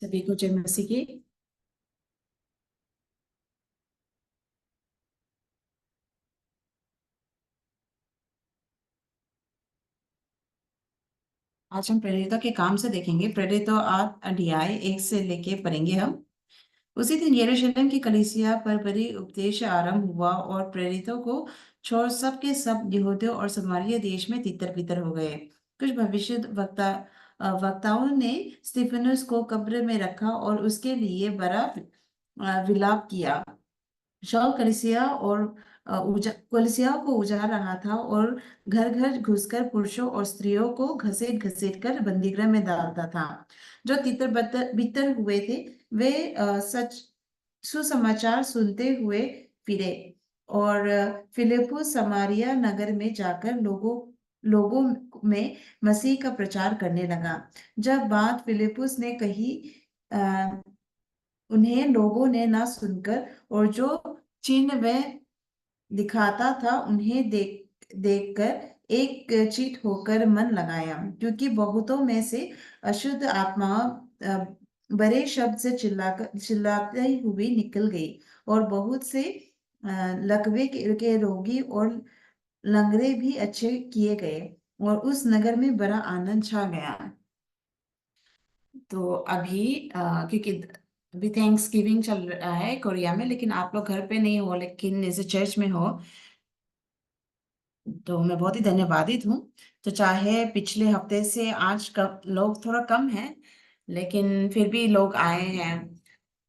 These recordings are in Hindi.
सभी को जय मसीह की। आज हम प्रेरितों के काम से देखेंगे। प्रेरितों आठ अध्याय 1 से लेके पढ़ेंगे हम। उसी दिन यरूशलेम की कलीसिया पर बड़ी उपदेश आरंभ हुआ और प्रेरितों को छोड़ सब के सब यहूदियों और समारिया देश में तितर बितर हो गए। कुछ भविष्य वक्ताओं ने स्तिफनुस को कब्र में रखा और उसके लिए बड़ा विलाप किया। शाऊल कलीसिया को उजाड़ रहा था और घर घर घुसकर पुरुषों और स्त्रियों को घसीट घसीट कर बंदीगृह में डालता था। जो तितर बितर बितर हुए थे वे सच सुसमाचार सुनते हुए फिरे और फिलिप्पुस समारिया नगर में जाकर लोगों लोगों में मसीह का प्रचार करने लगा। जब बात फिलिप्पुस ने कही, अ, उन्हें लोगों ने ना सुनकर और जो चिन्ह वह दिखाता था उन्हें देखकर एक चित होकर मन लगाया, क्योंकि बहुतों में से अशुद्ध आत्मा अ, बड़े शब्द से चिल्लाते हुए निकल गई और बहुत से लकवे के रोगी और लंगड़े भी अच्छे किए गए और उस नगर में बड़ा आनंद छा गया। तो अभी क्योंकि अभी थैंक्स गिविंग चल रहा है कोरिया में, लेकिन आप लोग घर पे नहीं हो लेकिन जैसे चर्च में हो, तो मैं बहुत ही धन्यवादित हूँ। तो चाहे पिछले हफ्ते से आज लोग थोड़ा कम हैं, लेकिन फिर भी लोग आए हैं।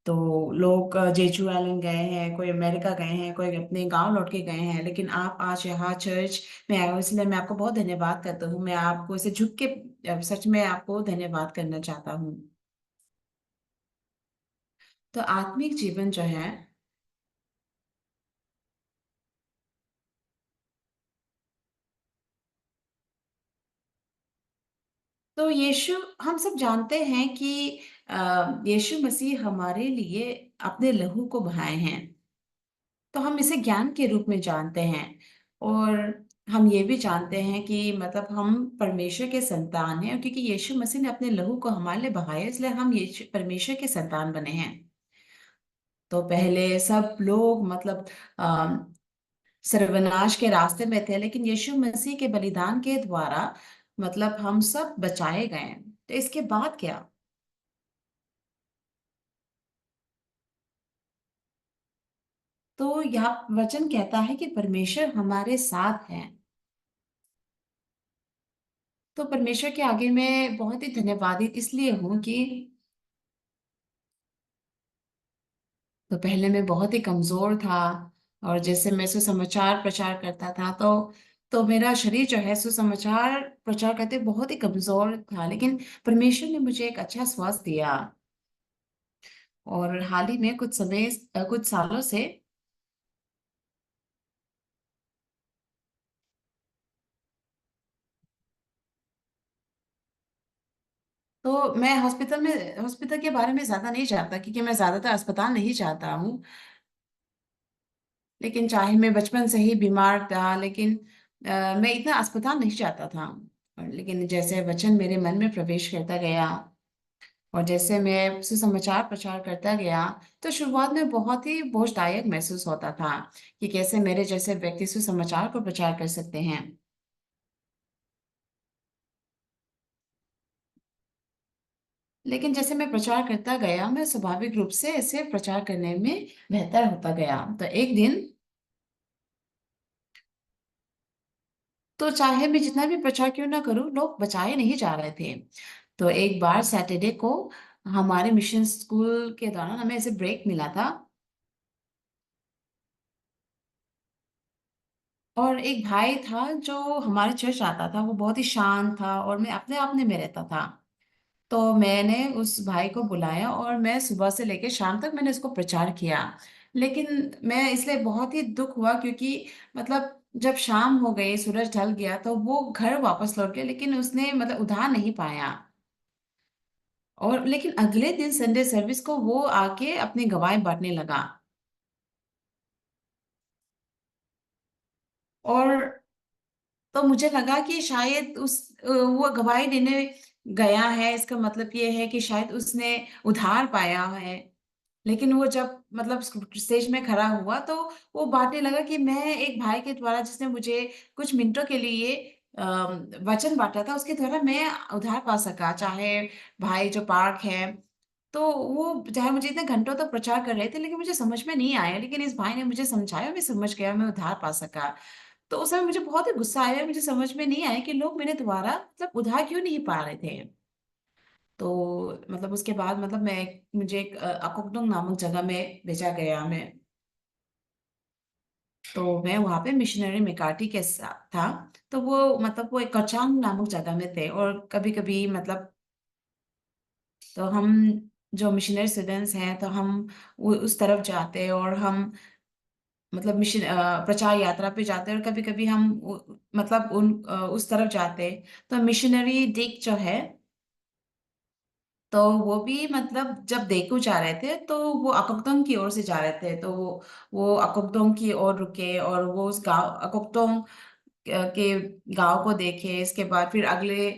तो लोग जेजू आइलैंड गए हैं, कोई अमेरिका गए हैं, कोई अपने गांव लौट के गए हैं, लेकिन आप आज यहाँ चर्च में आए हो, इसलिए मैं आपको बहुत धन्यवाद करता हूँ। मैं आपको इसे झुक के सच में आपको धन्यवाद करना चाहता हूँ। तो आत्मिक जीवन जो है, तो यीशु, हम सब जानते हैं कि यीशु मसीह हमारे लिए अपने लहू को बहाए हैं। तो हम इसे ज्ञान के रूप में जानते हैं। और हम ये भी जानते हैं कि मतलब हम परमेश्वर के संतान हैं, और क्योंकि यीशु मसीह ने अपने लहू को हमारे लिए बहाया, इसलिए हम यीशु परमेश्वर के संतान बने हैं। तो पहले सब लोग मतलब अ, सर्वनाश के रास्ते में थे, लेकिन यीशु मसीह के बलिदान के द्वारा मतलब हम सब बचाए गए। तो इसके बाद क्या? तो यहाँ वचन कहता है कि परमेश्वर हमारे साथ है। तो परमेश्वर के आगे मैं बहुत ही धन्यवादित इसलिए हूँ कि तो पहले मैं बहुत ही कमजोर था, और जैसे मैं सुसमाचार प्रचार करता था तो मेरा शरीर जो है सुसमाचार प्रचार करते बहुत ही कमजोर था, लेकिन परमेश्वर ने मुझे एक अच्छा स्वास्थ्य दिया। और हाल ही में कुछ सालों से तो मैं हॉस्पिटल के बारे में ज्यादा नहीं जानता, क्योंकि मैं ज्यादातर अस्पताल नहीं जाता हूँ। लेकिन चाहे मैं बचपन से ही बीमार था, लेकिन मैं इतना अस्पताल नहीं जाता था। लेकिन जैसे वचन मेरे मन में प्रवेश करता गया और जैसे मैं सुसमाचार प्रचार करता गया, तो शुरुआत में बहुत ही बोझदायक महसूस होता था कि कैसे मेरे जैसे व्यक्ति सुसमाचार को प्रचार कर सकते हैं। लेकिन जैसे मैं प्रचार करता गया, मैं स्वाभाविक रूप से इसे प्रचार करने में बेहतर होता गया। तो एक दिन, तो चाहे मैं जितना भी प्रचार क्यों ना करूं, लोग बचाए नहीं जा रहे थे। तो एक बार सैटरडे को हमारे मिशन स्कूल के दौरान हमें ऐसे ब्रेक मिला था, और एक भाई था जो हमारे चर्च आता था। वो बहुत ही शांत था और मैं अपने अपने में रहता था। तो मैंने उस भाई को बुलाया और मैं सुबह से लेकर शाम तक मैंने इसको प्रचार किया। लेकिन मैं इसलिए बहुत ही दुख हुआ, क्योंकि मतलब जब शाम हो गई, सूरज ढल गया, तो वो घर वापस लौट गया, लेकिन उसने मतलब उधार नहीं पाया। और लेकिन अगले दिन संडे सर्विस को वो आके अपनी गवाही बांटने लगा। और तो मुझे लगा कि शायद वो गवाही देने गया है, इसका मतलब ये है कि शायद उसने उधार पाया है। लेकिन वो जब मतलब स्टेज में खड़ा हुआ तो वो बांटने लगा कि मैं एक भाई के द्वारा जिसने मुझे कुछ मिनटों के लिए वचन बांटा था, उसके द्वारा मैं उधार पा सका, चाहे भाई जो पार्क है। तो वो चाहे मुझे इतने घंटों तक प्रचार कर रहे थे, लेकिन मुझे समझ में नहीं आया, लेकिन इस भाई ने मुझे समझाया, मैं समझ गया, मैं उधार पा सका। तो उस समय मुझे बहुत ही गुस्सा आया, मुझे समझ में नहीं आया कि लोग मेरे द्वारा मतलब उधार क्यों नहीं पा रहे थे। तो मतलब उसके बाद मतलब मुझे एक अकोकडोंग नामक जगह में भेजा गया मैं। तो मैं वहां पे मिशनरी मेकार्टी के साथ था। तो वो मतलब वो एक कचांग नामक जगह में थे, और कभी कभी मतलब तो हम जो मिशनरी स्टूडेंट्स हैं तो हम उस तरफ जाते हैं, और हम मतलब प्रचार यात्रा पे जाते हैं, और कभी कभी हम मतलब उस तरफ जाते हैं। तो मिशनरी डिक जो है, तो वो भी मतलब जब देखू जा रहे थे तो वो अकोक्टोंग की ओर से जा रहे थे, तो वो अकोक्टोंग की ओर रुके, और वो उस गांव अकोक्टोंग के गांव को देखे। इसके बाद फिर अगले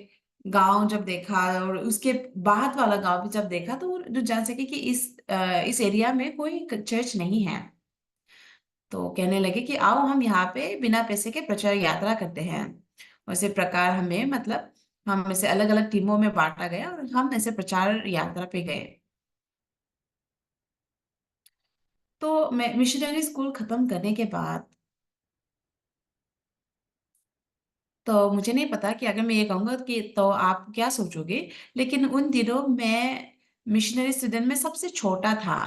गांव जब देखा, और उसके बाद वाला गांव भी जब देखा, तो वो जो जान सके कि इस एरिया में कोई चर्च नहीं है। तो कहने लगे कि आओ हम यहाँ पे बिना पैसे के प्रचार यात्रा करते हैं। उसी प्रकार हमें मतलब हम ऐसे अलग अलग टीमों में बांटा गया, और हम ऐसे प्रचार यात्रा पे गए। तो मैं मिशनरी स्कूल खत्म करने के बाद, तो मुझे नहीं पता कि अगर मैं ये कहूंगा कि तो आप क्या सोचोगे, लेकिन उन दिनों मैं मिशनरी स्टूडेंट में सबसे छोटा था,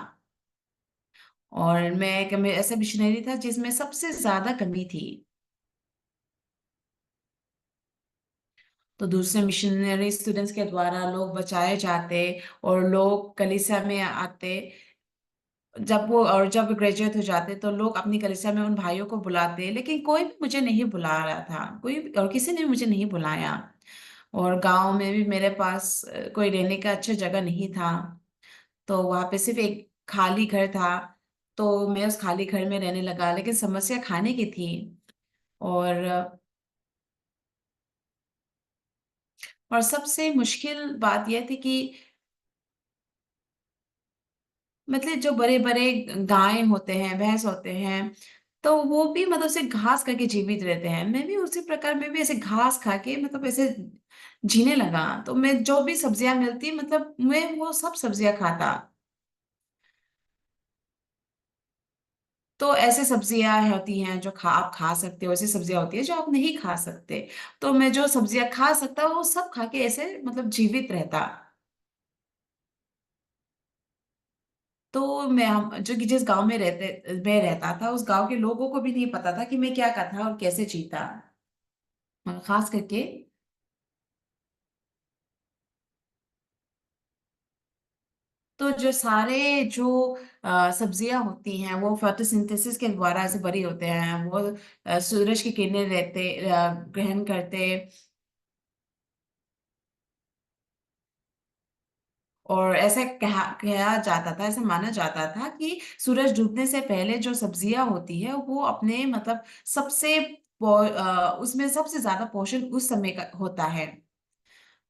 और मैं ऐसा मिशनरी था जिसमें सबसे ज्यादा कमी थी। तो दूसरे मिशनरी स्टूडेंट्स के द्वारा लोग बचाए जाते, और लोग कलीसिया में आते। जब ग्रेजुएट हो जाते तो लोग अपनी कलीसिया में उन भाइयों को बुलाते, लेकिन कोई भी मुझे नहीं बुला रहा था, कोई और किसी ने मुझे नहीं बुलाया। और गांव में भी मेरे पास कोई रहने का अच्छा जगह नहीं था। तो वहां पे सिर्फ एक खाली घर था। तो मैं उस खाली घर में रहने लगा, लेकिन समस्या खाने की थी। और और सबसे मुश्किल बात यह थी कि मतलब जो बड़े बड़े गाय होते हैं, भैंस होते हैं, तो वो भी मतलब ऐसे घास खा के जीवित रहते हैं। मैं भी उसी प्रकार मैं भी ऐसे घास खा के मतलब ऐसे जीने लगा। तो मैं जो भी सब्जियां मिलती मतलब मैं वो सब सब्जियां खाता। तो ऐसे सब्जियां होती हैं जो आप खा सकते हो, ऐसी सब्जियां होती है जो आप नहीं खा सकते। तो मैं जो सब्जियां खा सकता वो सब खा के ऐसे मतलब जीवित रहता। तो मैं हम जो कि जिस गांव में मैं रहता था, उस गांव के लोगों को भी नहीं पता था कि मैं क्या करता और कैसे जीता। हाँ, खास करके तो जो सारे जो सब्जियां होती हैं वो फोटोसिंथेसिस के द्वारा ऐसे बड़ी होते हैं। वो सूरज की किरणें ग्रहण करते। और ऐसा कहा जाता था, ऐसा माना जाता था कि सूरज डूबने से पहले जो सब्जियां होती है वो अपने मतलब उसमें सबसे ज्यादा पोषण उस समय का होता है।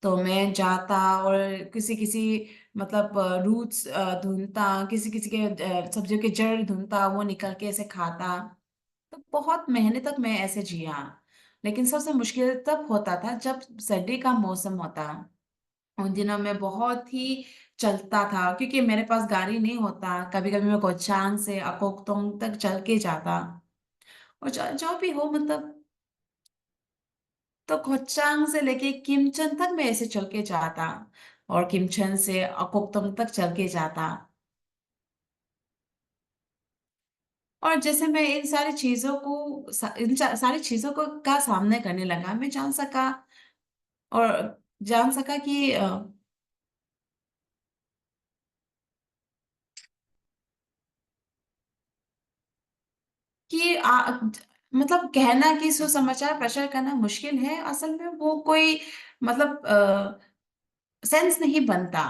तो मैं जाता और किसी किसी मतलब रूट्स ढूंढता, किसी किसी के सब्जियों के जड़ ढूंढता, वो निकल के ऐसे खाता। तो बहुत महीने तक मैं ऐसे जिया। लेकिन सबसे मुश्किल तब होता था जब सर्दी का मौसम होता। उन दिनों में बहुत ही चलता था, क्योंकि मेरे पास गाड़ी नहीं होता। कभी कभी मैं कोचांग से अकोक्तोंग तक चल के जाता। और जो भी हो मतलब, तो कोचांग से लेके किमचन तक मैं ऐसे चल के जाता, और किमचन से अकोक्तोंग तक चल के जाता। और जैसे मैं इन सारी चीजों को सारी चीजों को का सामना करने लगा, मैं और जान सका मतलब कहना कि सुसमाचार प्रचार करना मुश्किल है, असल में वो कोई मतलब सेंस नहीं बनता।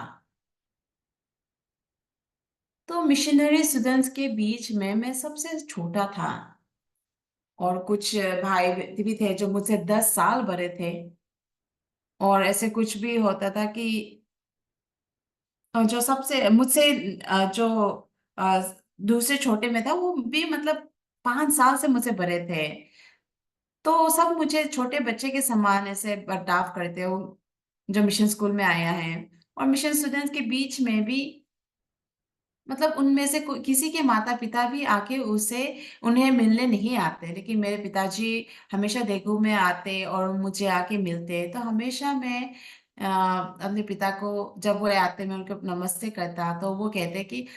तो मिशनरी स्टूडेंट्स के बीच में मैं सबसे छोटा था, और कुछ भाई भी थे जो मुझसे 10 साल बड़े थे। और ऐसे कुछ भी होता था कि जो सबसे मुझसे जो अ, दूसरे छोटे में था वो भी मतलब 5 साल से मुझसे बड़े थे। तो सब मुझे छोटे बच्चे के समान ऐसे बर्ताव करते हो, जो मिशन स्कूल में आया है। और मिशन स्टूडेंट्स के बीच में भी मतलब उनमें से किसी के माता पिता भी आके उसे उन्हें मिलने नहीं आते, लेकिन मेरे पिताजी हमेशा देखू में आते और मुझे आके मिलते। तो हमेशा मैं अपने पिता को जब वो आते मैं उनको नमस्ते करता, तो वो कहते कि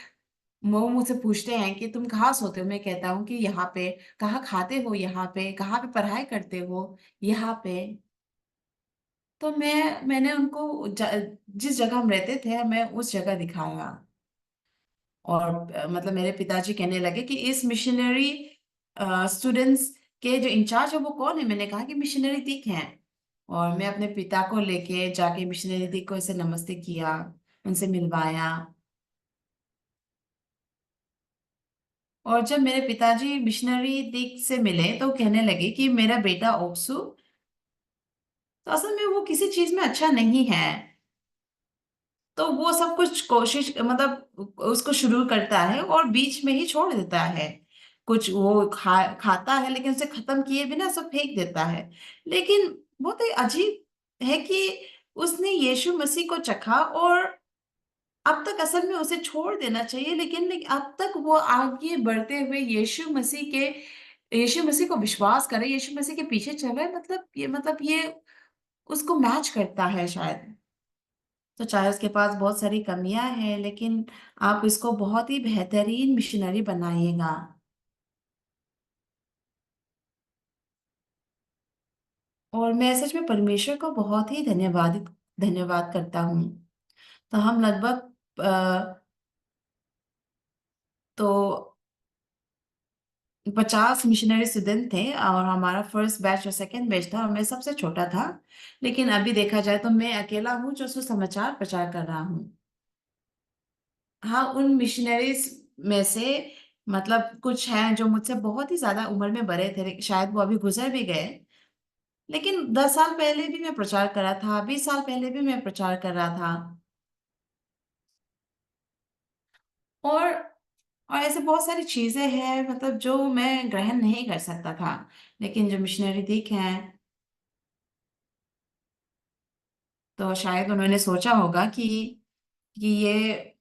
वो मुझसे पूछते हैं कि तुम कहाँ सोते हो? मैं कहता हूँ कि यहाँ पे। कहाँ खाते हो? यहाँ पे। कहाँ पे पढ़ाई करते हो? यहाँ पे। तो मैंने उनको जिस जगह हम रहते थे मैं उस जगह दिखाया। और मतलब मेरे पिताजी कहने लगे कि इस मिशनरी स्टूडेंट्स के जो इंचार्ज है वो कौन है? मैंने कहा कि मिशनरी दीक हैं। और मैं अपने पिता को लेके जाके मिशनरी दीक को ऐसे नमस्ते किया, उनसे मिलवाया। और जब मेरे पिताजी मिशनरी दीक से मिले तो कहने लगे कि मेरा बेटा ओक्सू तो असल में वो किसी चीज में अच्छा नहीं है। तो वो सब कुछ कोशिश मतलब उसको शुरू करता है और बीच में ही छोड़ देता है। कुछ वो खाता है लेकिन उसे खत्म किए बिना सब फेंक देता है। लेकिन बहुत ही अजीब है कि उसने यीशु मसीह को चखा और अब तक असल में उसे छोड़ देना चाहिए, लेकिन अब तक वो आगे बढ़ते हुए यीशु मसीह को विश्वास करे, यीशु मसीह के पीछे चल रहा है। मतलब ये उसको मैच करता है शायद। तो चाहे उसके पास बहुत सारी कमियां हैं, लेकिन आप इसको बहुत ही बेहतरीन मिशनरी बनाइएगा। और मैं सच में परमेश्वर को बहुत ही धन्यवाद करता हूँ। तो हम लगभग तो 50 मिशनरी स्टूडेंट थे और हमारा फर्स्ट बैच और सेकंड बैच था और मैं सबसे छोटा था। लेकिन अभी देखा जाए तो मैं अकेला हूँ जो सुसमाचार प्रचार कर रहा हूँ। हाँ, उन मिशनरीज में से मतलब कुछ हैं जो मुझसे बहुत ही ज्यादा उम्र में बड़े थे, शायद वो अभी गुजर भी गए। लेकिन 10 साल पहले भी मैं प्रचार कर रहा था, 20 साल पहले भी मैं प्रचार कर रहा था। और और ऐसे बहुत सारी चीजें हैं मतलब जो मैं ग्रहण नहीं कर सकता था। लेकिन जो मिशनरी दिख हैं तो शायद उन्होंने सोचा होगा कि ये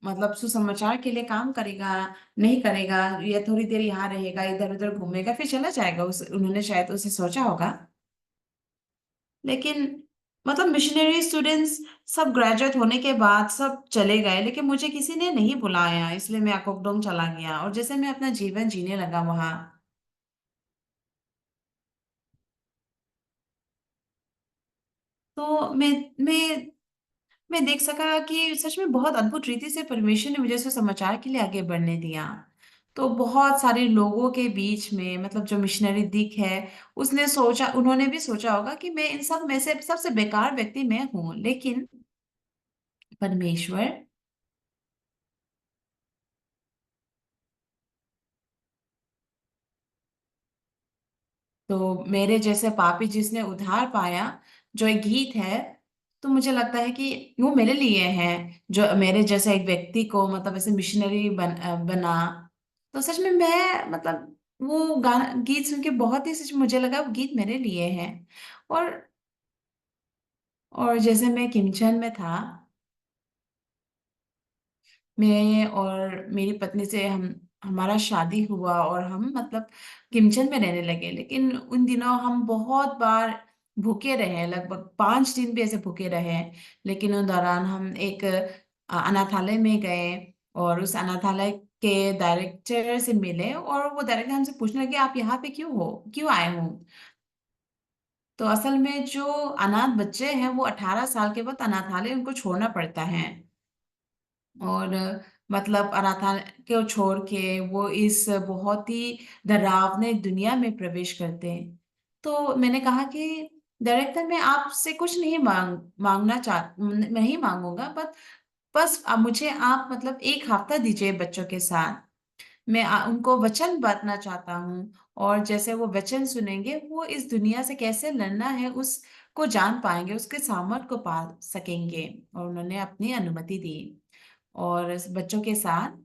मतलब सुसमाचार के लिए काम करेगा, नहीं करेगा, ये थोड़ी देर यहाँ रहेगा, इधर उधर घूमेगा फिर चला जाएगा। उन्होंने शायद उसे सोचा होगा। लेकिन मतलब मिशनरी स्टूडेंट्स सब ग्रेजुएट होने के बाद सब चले गए, लेकिन मुझे किसी ने नहीं बुलाया, इसलिए मैं अकोकडोंग चला गया और जैसे मैं अपना जीवन जीने लगा वहां। तो मैं देख सका कि सच में बहुत अद्भुत रीति से परमेश्वर ने मुझे समाचार के लिए आगे बढ़ने दिया। तो बहुत सारे लोगों के बीच में मतलब जो मिशनरी दिख है, उसने सोचा, उन्होंने भी सोचा होगा कि मैं इन सब में से सबसे बेकार व्यक्ति मैं हूं, लेकिन परमेश्वर। तो मेरे जैसे पापी जिसने उद्धार पाया, जो एक गीत है, तो मुझे लगता है कि वो मेरे लिए है। जो मेरे जैसे एक व्यक्ति को मतलब ऐसे मिशनरी बना। तो सच में मैं मतलब वो गाना गीत सुन के बहुत ही सच मुझे लगा वो गीत मेरे लिए है। और और जैसे मैं किमचन में था, मैं और मेरी पत्नी से हम हमारा शादी हुआ और हम मतलब किमचन में रहने लगे। लेकिन उन दिनों हम बहुत बार भूखे रहे, लगभग 5 दिन भी ऐसे भूखे रहे। लेकिन उन दौरान हम एक अनाथालय में गए और उस अनाथालय के डायरेक्टर से मिले और वो डायरेक्टर हमसे पूछने लगे आप यहाँ पे क्यों आए हो? तो असल में जो अनाथ बच्चे हैं वो 18 साल के बाद अनाथालय उनको छोड़ना पड़ता है। और मतलब अनाथालय को छोड़ के वो इस बहुत ही डरावने दुनिया में प्रवेश करते हैं। तो मैंने कहा कि डायरेक्टर मैं आपसे कुछ नहीं मांगना नहीं मांगूंगा, बस अब मुझे आप मतलब एक हफ्ता दीजिए बच्चों के साथ। मैं उनको वचन बांटना चाहता हूँ और जैसे वो वचन सुनेंगे वो इस दुनिया से कैसे लड़ना है, को जान पाएंगे, उसके सामर्थ को पा सकेंगे। और उन्होंने अपनी अनुमति दी। और इस बच्चों के साथ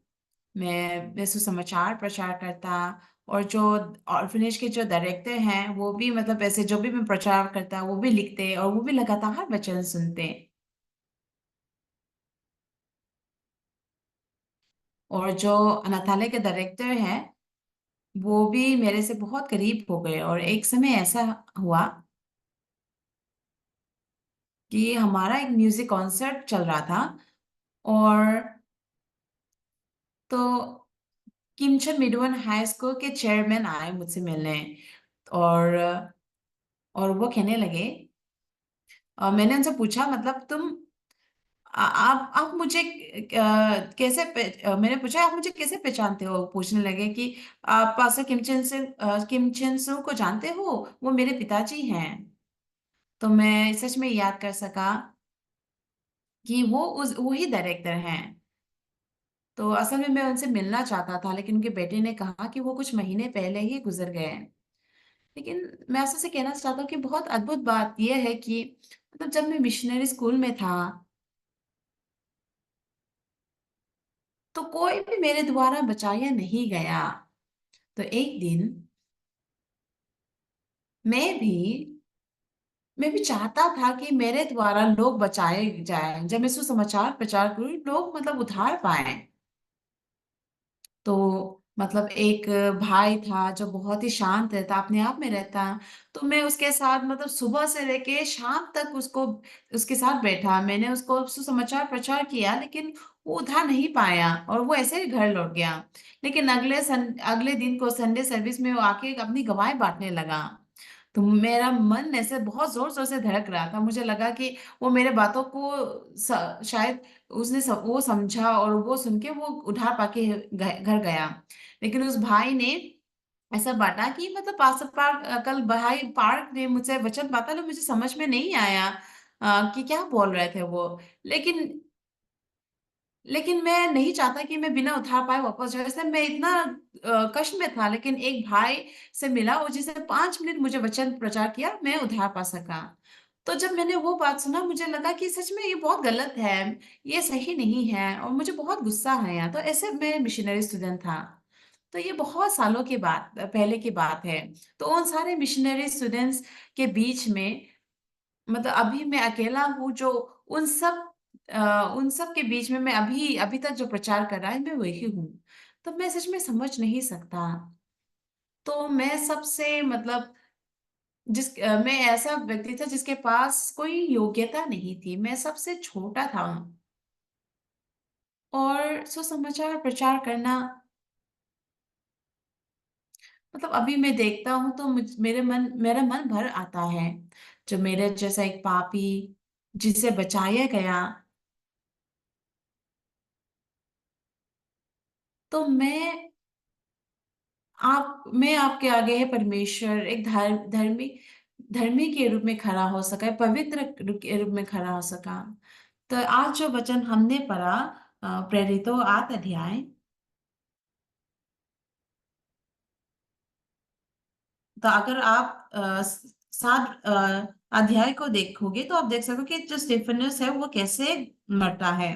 मैं सुसमाचार प्रचार करता। और जो ऑर्फनेज के जो डायरेक्टर हैं वो भी मतलब ऐसे जो भी मैं प्रचार करता वो भी लिखते और वो भी लगातार वचन सुनते। और जो अनाथालय के डायरेक्टर हैं वो भी मेरे से बहुत करीब हो गए। और एक समय ऐसा हुआ कि हमारा एक म्यूजिक कॉन्सर्ट चल रहा था। और तो किमचन मिडवन हाई स्कूल के चेयरमैन आए मुझसे मिलने। और और वो कहने लगे, मैंने उनसे पूछा मतलब तुम आप मुझे मैंने पूछा आप मुझे कैसे पहचानते हो। पूछने लगे कि आप पास्टर किम चेन सू को जानते हो, वो मेरे पिताजी हैं। तो मैं सच में याद कर सका कि वो उस वही डायरेक्टर हैं। तो असल में मैं उनसे मिलना चाहता था, लेकिन उनके बेटे ने कहा कि वो कुछ महीने पहले ही गुजर गए हैं। लेकिन मैं ऐसे से कहना चाहता हूँ कि बहुत अद्भुत बात यह है कि मतलब जब मैं मिशनरी स्कूल में था तो कोई भी मेरे द्वारा बचाया नहीं गया। तो एक दिन मैं भी मैं भी चाहता था कि मेरे द्वारा लोग बचाए जाएं। जब मैं सुसमाचार प्रचार करूं लोग मतलब उद्धार पाए। तो मतलब एक भाई था जो बहुत ही शांत रहता, अपने आप में रहता। तो मैं उसके साथ मतलब सुबह से लेके शाम तक उसको उसके साथ बैठा। मैंने उसको सुसमाचार प्रचार किया, लेकिन वो उधार नहीं पाया और वो ऐसे ही घर लौट गया। लेकिन अगले दिन को संडे सर्विस में वो आके अपनी गवाही बांटने लगा। तो मेरा मन ऐसे बहुत जोर जोर से धड़क रहा था। मुझे लगा कि वो मेरे बातों को शायद वो समझा और वो सुन के वो उठा पाके घर गया। लेकिन उस भाई ने ऐसा बांटा कि मतलब कल भाई पार्क ने मुझसे वचन बांटा, तो मुझे समझ में नहीं आया कि क्या बोल रहे थे वो। लेकिन लेकिन मैं नहीं चाहता कि मैं बिना उधार पाए वापस जाऊं, इसलिए मैं इतना कष्ट में था। लेकिन एक भाई से मिला और जिसे 5 मिनट मुझे वचन प्रचार किया, मैं उधार पा सका। तो जब मैंने वो बात सुना मुझे लगा कि सच में ये बहुत गलत है, ये सही नहीं है और मुझे बहुत गुस्सा आया। तो ऐसे मैं मिशनरी स्टूडेंट था। तो ये बहुत सालों के बाद पहले की बात है। तो उन सारे मिशनरी स्टूडेंट्स के बीच में मतलब अभी मैं अकेला हूँ जो उन सब उन सब के बीच में मैं अभी अभी तक जो प्रचार कर रहा है मैं वही हूँ। तो मैं सच में समझ नहीं सकता। तो मैं सबसे मतलब मैं ऐसा व्यक्ति था जिसके पास कोई योग्यता नहीं थी, मैं सबसे छोटा था। और सुसमाचार प्रचार करना मतलब अभी मैं देखता हूँ तो मेरा मन भर आता है। जो मेरे जैसा एक पापी जिसे बचाया गया, तो मैं आपके आगे है परमेश्वर एक धर्मी के रूप में खड़ा हो सका है, पवित्र के रूप में खड़ा हो सका। तो आज जो वचन हमने पढ़ा, प्रेरितों 8 अध्याय, तो अगर आप 7 अध्याय को देखोगे तो आप देख सकोगे कि जो स्टेफनस है वो कैसे मरता है।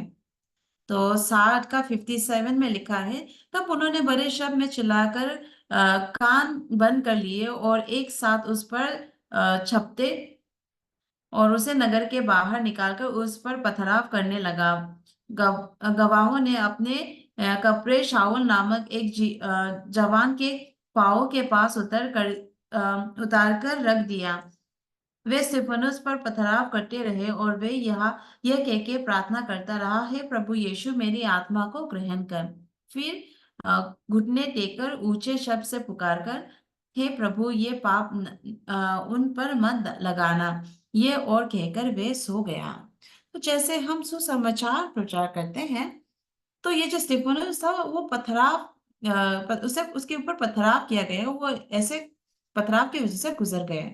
तो 60 का 57 में लिखा है, तब उन्होंने बड़े शब्द में चिल्लाकर कान बंद कर लिए और एक साथ उस पर छपते और उसे नगर के बाहर निकालकर उस पर पथराव करने लगा। गवाहों ने अपने कपड़े शाऊल नामक एक जवान के पाँव के पास उतार कर रख दिया। वे स्तिफनुस पर पथराव करते रहे और वे यह कह के प्रार्थना करता रहा, हे प्रभु यीशु मेरी आत्मा को ग्रहण कर। फिर घुटने टेककर ऊंचे शब्द से पुकारकर, हे प्रभु ये पाप उन पर मत लगाना, ये और कहकर वे सो गया। तो जैसे हम सुसमाचार प्रचार करते हैं, तो ये जो स्तिफनुस था वो उसे उसके ऊपर पथराव किया गया, वो ऐसे पथराव की वजह से गुजर गए।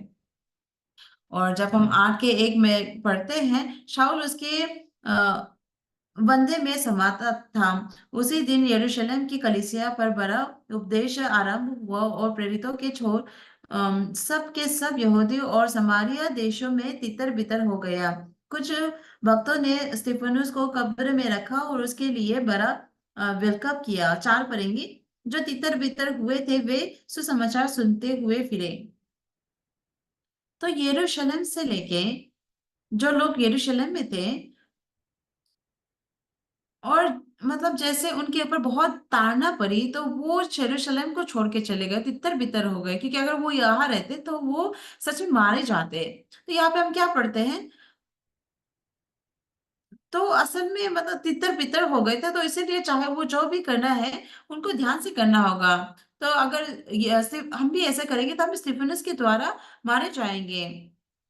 और जब हम 8 के 1 में पढ़ते हैं, शाऊल उसके बंधे में समाता था। उसी दिन यरूशलेम की कलीसिया पर बड़ा उपदेश आरंभ हुआ और प्रेरितों के सब के सब यहूदी और समारिया देशों में तितर-बितर हो गया। कुछ भक्तों ने स्तिफनुस को कब्र में रखा और उसके लिए बड़ा विलकप किया। 4 पढ़ेंगे। जो तितर-बितर हुए थे वे सुसमाचार सुनते हुए फिरे। तो यरूशलेम से लेके जो लोग यरूशलेम में थे और मतलब जैसे उनके ऊपर बहुत ताड़ना पड़ी तो वो यरूशलेम को छोड़ के चले गए, तितर-बितर हो गए, क्योंकि अगर वो यहाँ रहते तो वो सच में मारे जाते। तो यहाँ पे हम क्या पढ़ते हैं? तो असल में मतलब तितर-बितर हो गए थे, तो इसीलिए चाहे वो जो भी करना है, उनको ध्यान से करना होगा। तो अगर ये ऐसे हम भी ऐसा करेंगे तो हम स्तिफनुस के द्वारा मारे जाएँगे।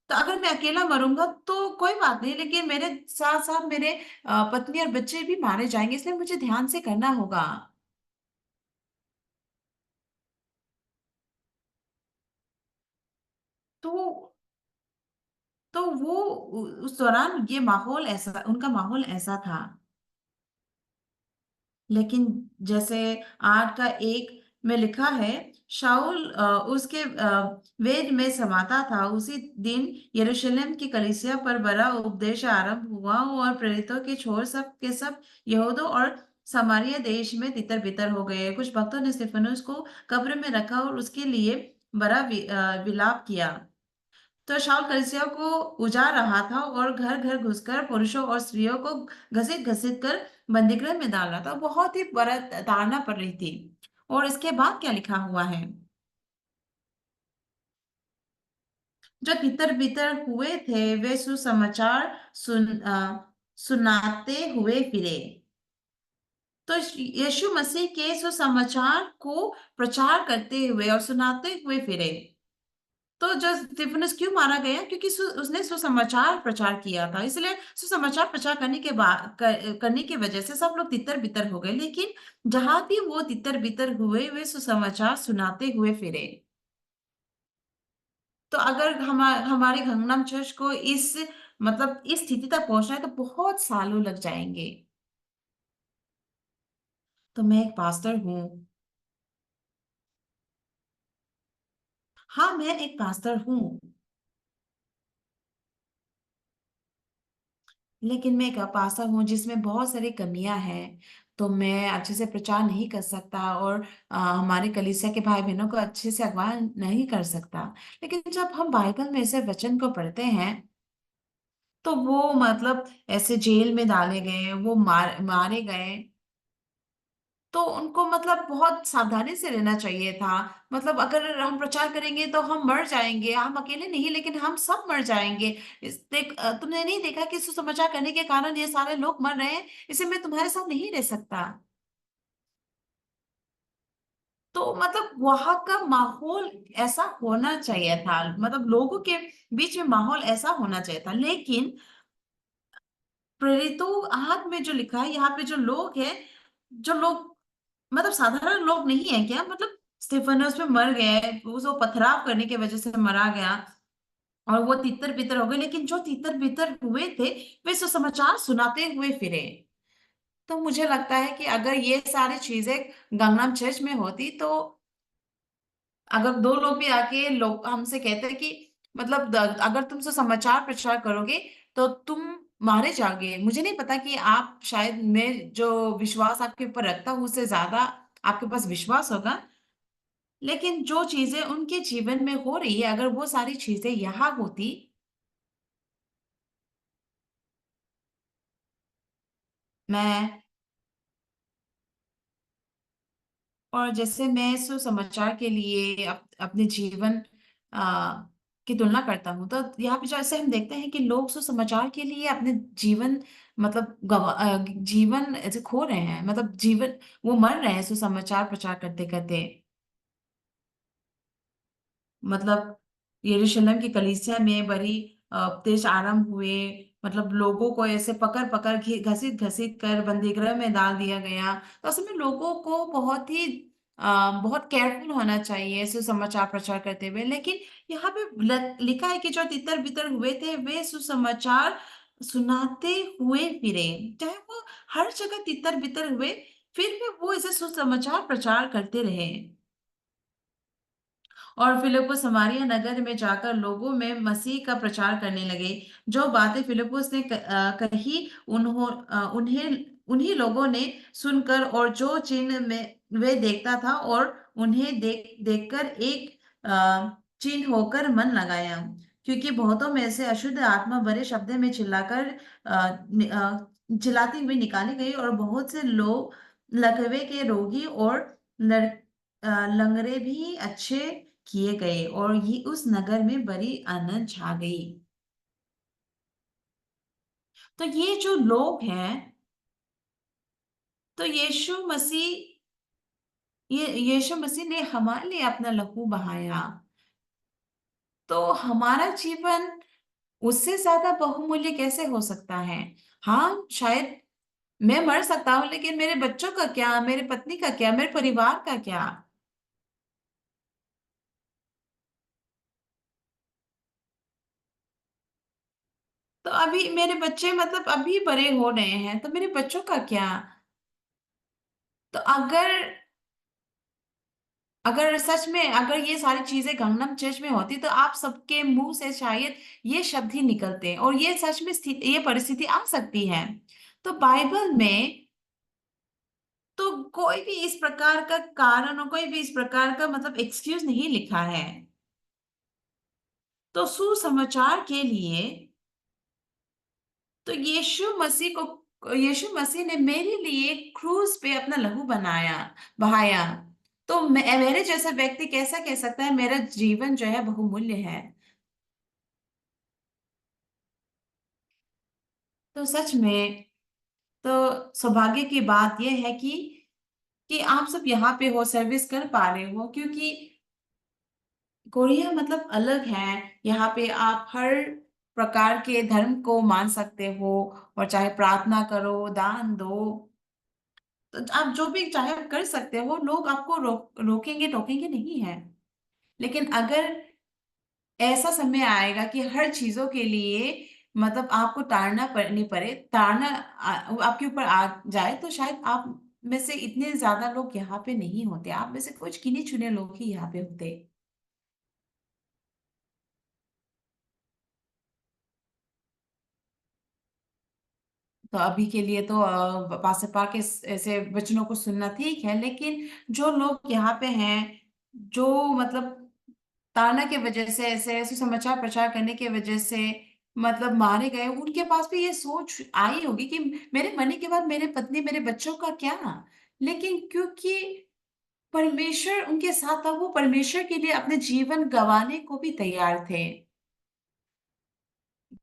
तो अगर मैं अकेला मरूँगा तो कोई बात नहीं, लेकिन मेरे साथ-साथ मेरे पत्नी और बच्चे भी मारे जाएँगे, इसलिए मुझे ध्यान से करना होगा। तो वो उस दौरान ये माहौल ऐसा उनका माहौल ऐसा था। लेकिन जैसे 8 का 1 में लिखा है, शाऊल उसके वेद में समाता था। उसी दिन यरूशलेम की कलीसिया पर बड़ा उपदेश आरंभ हुआ और प्रेरितों के छोर सब के सब यहूदा और सामरिया देश में तितर-बितर हो गए। कुछ भक्तों ने स्तिफनुस को कब्र में रखा और उसके लिए बड़ा विलाप किया। तो शाऊल कलीसिया को उजाड़ रहा था और घर-घर घुसकर पुरुषों और स्त्रियों को घसीट-घसीट कर बंदीगृह में डाल रहा था। बहुत ही बड़ा ताड़ना पड़ रही थी। और इसके बाद क्या लिखा हुआ है? जो तितर-बितर हुए थे, वे सुसमाचार सुनाते हुए फिरे। तो यीशु मसीह के सुसमाचार को प्रचार करते हुए और सुनाते हुए फिरे। तो जो स्तिफनुस क्यों मारा गया? क्योंकि उसने सुसमाचार प्रचार किया था। इसलिए सुसमाचार प्रचार करने की वजह से सब लोग तितर-बितर हो गए। लेकिन जहाँ भी वो तितर-बितर हुए, वे सुसमाचार सुनाते हुए फिरे। तो अगर हमारे गंगनाम चर्च को इस मतलब इस स्थिति तक पहुँचना है, तो बहुत सालों लग जाएँगे। तो मैं एक पास्टर हूँ। हाँ, मैं एक पास्टर हूँ। लेकिन मैं एक पासा हूँ जिसमें बहुत सारी कमियाँ हैं, तो मैं अच्छे से प्रचार नहीं कर सकता और हमारे कलीसिया के भाई-बहनों को अच्छे से अगवा नहीं कर सकता। लेकिन जब हम बाइबल में ऐसे वचन को पढ़ते हैं, तो वो मतलब ऐसे जेल में डाले गए, वो मारे गए, तो उनको मतलब बहुत सावधानी से रहना चाहिए था। मतलब अगर हम प्रचार करेंगे तो हम मर जाएँगे, हम अकेले नहीं लेकिन हम सब मर जाएँगे। तुमने नहीं देखा कि सुसमाचार करने के कारण ये सारे लोग मर रहे हैं, इसलिए मैं तुम्हारे साथ नहीं रह सकता। तो मतलब वहाँ का माहौल ऐसा होना चाहिए था, मतलब लोगों के बीच में माहौल ऐसा होना चाहिए था। लेकिन प्रेरितों आद में जो लिखा है, यहाँ पे जो लोग हैं, जो लोग मतलब साधारण लोग नहीं है क्या? मतलब स्टेफनस में मर गए, वो पथराव करने की वजह से मारा गया और वो तितर-बितर हो गए, लेकिन जो तितर-बितर हुए थे, वे सुसमाचार सुनाते हुए फिरे। तो मुझे लगता है कि अगर ये सारी चीज़ें गंगनाम चर्च में होती, तो अगर 2 लोग भी आके लोग हमसे कहते हैं कि मतलब अगर तुम सुसमाचार प्रचार करोगे, तो तुम मारे जाओगे। मुझे नहीं पता कि आप शायद मैं जो विश्वास आपके ऊपर रखता हूँ, उससे ज़्यादा आपके पास विश्वास होगा। लेकिन जो चीज़ें उनके जीवन में हो रही है, अगर वो सारी चीज़ें यहाँ होती, मैं और जैसे मैं सुसमाचार के लिए अपने जीवन अ, की तुलना करता हूँ, तो यहाँ पे जैसे हम देखते हैं कि लोग सुसमाचार के लिए अपने जीवन मतलब जीवन ऐसे खो रहे हैं, मतलब जीवन वो मर रहे हैं सुसमाचार प्रचार करते-करते। मतलब यरूशलेम की कलीसिया में बड़ी उपदेश आरंभ हुए, मतलब लोगों को ऐसे पकड़-पकड़ घसीट-घसीट कर बंदीगृह में डाल दिया गया। तो असल में लोगों को बहुत ही बहुत केयरफुल होना चाहिए सुसमाचार प्रचार करते हुए। लेकिन यहाँ पे लिखा है कि जो तितर-बितर हुए थे, वे सुसमाचार सुनाते हुए फिरे। चाहे वो हर जगह तितर-बितर हुए, फिर भी वो इसे सुसमाचार प्रचार करते रहे। और फिलिप्पुस समारिया नगर में जाकर लोगों में मसीह का प्रचार करने लगे। जो बातें फिलिप्पुस ने कही उन्हें उन्हीं लोगों ने सुनकर, और जो चिन्ह में वे देखता था, और उन्हें देखकर एक चिन्ह होकर मन लगाया। क्योंकि बहुतों में से अशुद्ध आत्मा बड़े शब्द में चिल्लाती हुई निकाली गई, और बहुत से लोग, लकवे के रोगी और लंगड़े भी अच्छे किए गए, और ये उस नगर में बड़ी आनंद छा गई। तो ये जो लोग हैं, तो यीशु मसीह ने हमारे लिए अपना लहू बहाया। तो हमारा जीवन उससे ज्यादा बहुमूल्य कैसे हो सकता है? हाँ, शायद मैं मर सकता हूँ, लेकिन मेरे बच्चों का क्या, मेरे पत्नी का क्या, मेरे परिवार का क्या? तो अभी मेरे बच्चे मतलब अभी बड़े हो रहे हैं, तो मेरे बच्चों का क्या? तो अगर अगर सच में अगर ये सारी चीजें गंगनम चर्च में होती, तो आप सबके मुंह से शायद ये शब्द ही निकलते, और ये सच में ये परिस्थिति आ सकती है। तो बाइबल में तो कोई भी इस प्रकार का कारण, और कोई भी इस प्रकार का मतलब एक्सक्यूज नहीं लिखा है। तो सुसमाचार के लिए, तो यीशु मसीह ने मेरे लिए क्रूस पे अपना लहू बहाया। तो मेरे जैसा व्यक्ति कैसा कह सकता है मेरा जीवन जो है बहुमूल्य है? तो सच में, तो सौभाग्य की बात यह है कि आप सब यहाँ पे हो, सर्विस कर पा रहे हो, क्योंकि कोरिया मतलब अलग है। यहाँ पे आप हर प्रकार के धर्म को मान सकते हो, और चाहे प्रार्थना करो, दान दो, तो आप जो भी चाहे कर सकते हो। लोग आपको रोकेंगे टोकेंगे नहीं है। लेकिन अगर ऐसा समय आएगा कि हर चीजों के लिए मतलब आपको नहीं पड़े, आपके ऊपर आ जाए, तो शायद आप में से इतने ज्यादा लोग यहाँ पे नहीं होते, आप में से कुछ गिने चुने लोग ही यहाँ पे होते। तो अभी के लिए तो पासपा के ऐसे वचनों को सुनना ठीक है, लेकिन जो लोग यहाँ पे हैं, जो मतलब ताना के वजह से, ऐसे ऐसे समाचार प्रचार करने की वजह से मतलब मारे गए, उनके पास भी ये सोच आई होगी कि मेरे मरने के बाद मेरे पत्नी, मेरे बच्चों का क्या? लेकिन क्योंकि परमेश्वर उनके साथ था, वो परमेश्वर के लिए अपने जीवन गंवाने को भी तैयार थे।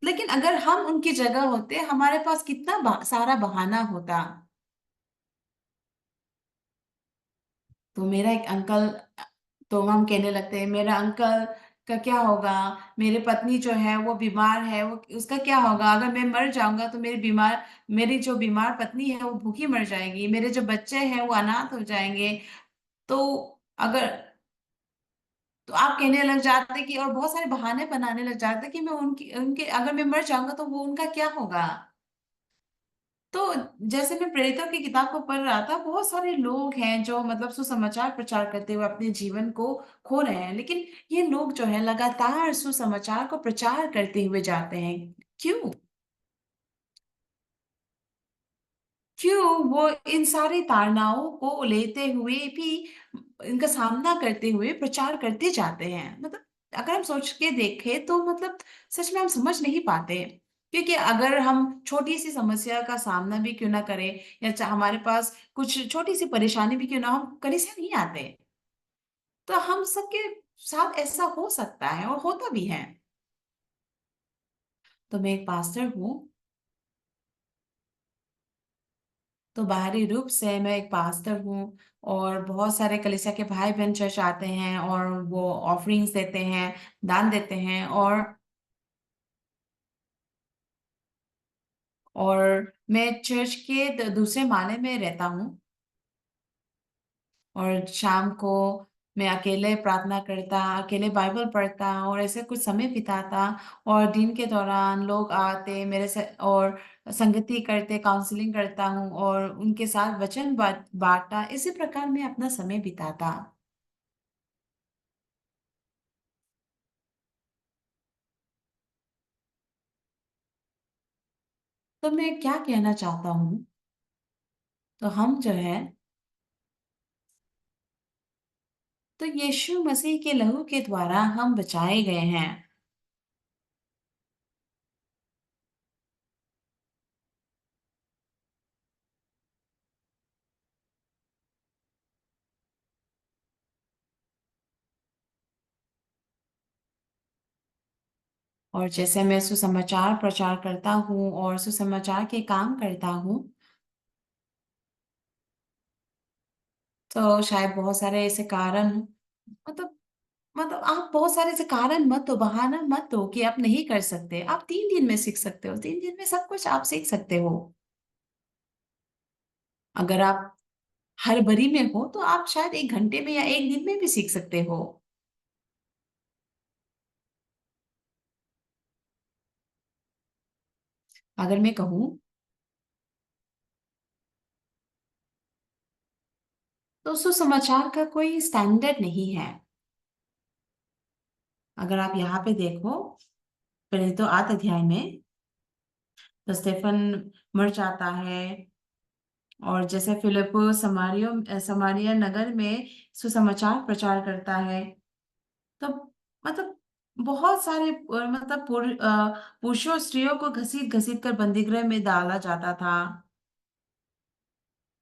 लेकिन अगर हम उनकी जगह होते, हमारे पास कितना सारा बहाना होता। तो मेरा एक अंकल, तो हम कहने लगते हैं मेरा अंकल का क्या होगा, मेरी पत्नी जो है वो बीमार है, वो उसका क्या होगा, अगर मैं मर जाऊंगा तो मेरी जो बीमार पत्नी है वो भूखी मर जाएगी, मेरे जो बच्चे हैं वो अनाथ हो जाएंगे। तो अगर तो आप कहने लग जाते कि, और बहुत सारे बहाने बनाने लग जाते कि मैं उनकी उनके अगर मैं मर जाऊंगा तो वो उनका क्या होगा। तो जैसे मैं प्रेरितों की किताब को पढ़ रहा था, बहुत सारे लोग हैं जो मतलब सुसमाचार प्रचार करते हुए अपने जीवन को खो रहे हैं, लेकिन ये लोग जो है लगातार सुसमाचार को प्रचार करते हुए जाते हैं। क्यों? क्यों वो इन सारी धारणाओं को लेते हुए भी, इनका सामना करते हुए प्रचार करते जाते हैं? मतलब अगर हम सोच के देखें तो मतलब सच में हम समझ नहीं पाते। क्योंकि अगर हम छोटी सी समस्या का सामना भी क्यों ना करें, या हमारे पास कुछ छोटी सी परेशानी भी क्यों ना हो, हम कहीं से नहीं आते। तो हम सबके साथ ऐसा हो सकता है, और होता भी है। तो मैं एक पास्टर हूँ। तो बाहरी रूप से मैं एक पास्टर हूँ, और बहुत सारे कलीसिया के भाई बहन चर्च आते हैं, और वो ऑफरिंग्स देते हैं, दान देते हैं, और मैं चर्च के दूसरे माले में रहता हूँ। और शाम को मैं अकेले प्रार्थना करता, अकेले बाइबल पढ़ता, और ऐसे कुछ समय बिताता। और दिन के दौरान लोग आते मेरे से, और संगति करते, काउंसलिंग करता हूँ, और उनके साथ वचन बांटता, इसी प्रकार मैं अपना समय बिताता। तो मैं क्या कहना चाहता हूँ, तो हम जो है, तो यीशु मसीह के लहू के द्वारा हम बचाए गए हैं। और जैसे मैं सुसमाचार प्रचार करता हूँ और सुसमाचार के काम करता हूँ, तो शायद बहुत सारे ऐसे कारण, मतलब आप बहुत सारे ऐसे कारण मत दो, बहाना मत दो कि आप नहीं कर सकते। आप 3 दिन में सीख सकते हो, 3 दिन में सब कुछ आप सीख सकते हो। अगर आप हड़बड़ी में हो तो आप शायद 1 घंटे में या 1 दिन में भी सीख सकते हो। अगर मैं कहूँ तो सुसमाचार का कोई स्टैंडर्ड नहीं है। अगर आप यहाँ पे देखो, पहले तो 8 अध्याय में तो स्टेफन मर जाता है, और जैसे फिलिप्पो समारिया नगर में सुसमाचार प्रचार करता है। तो मतलब बहुत सारे पुरुषों और स्त्रियों को घसीट घसीट कर बंदीगृह में डाला जाता था।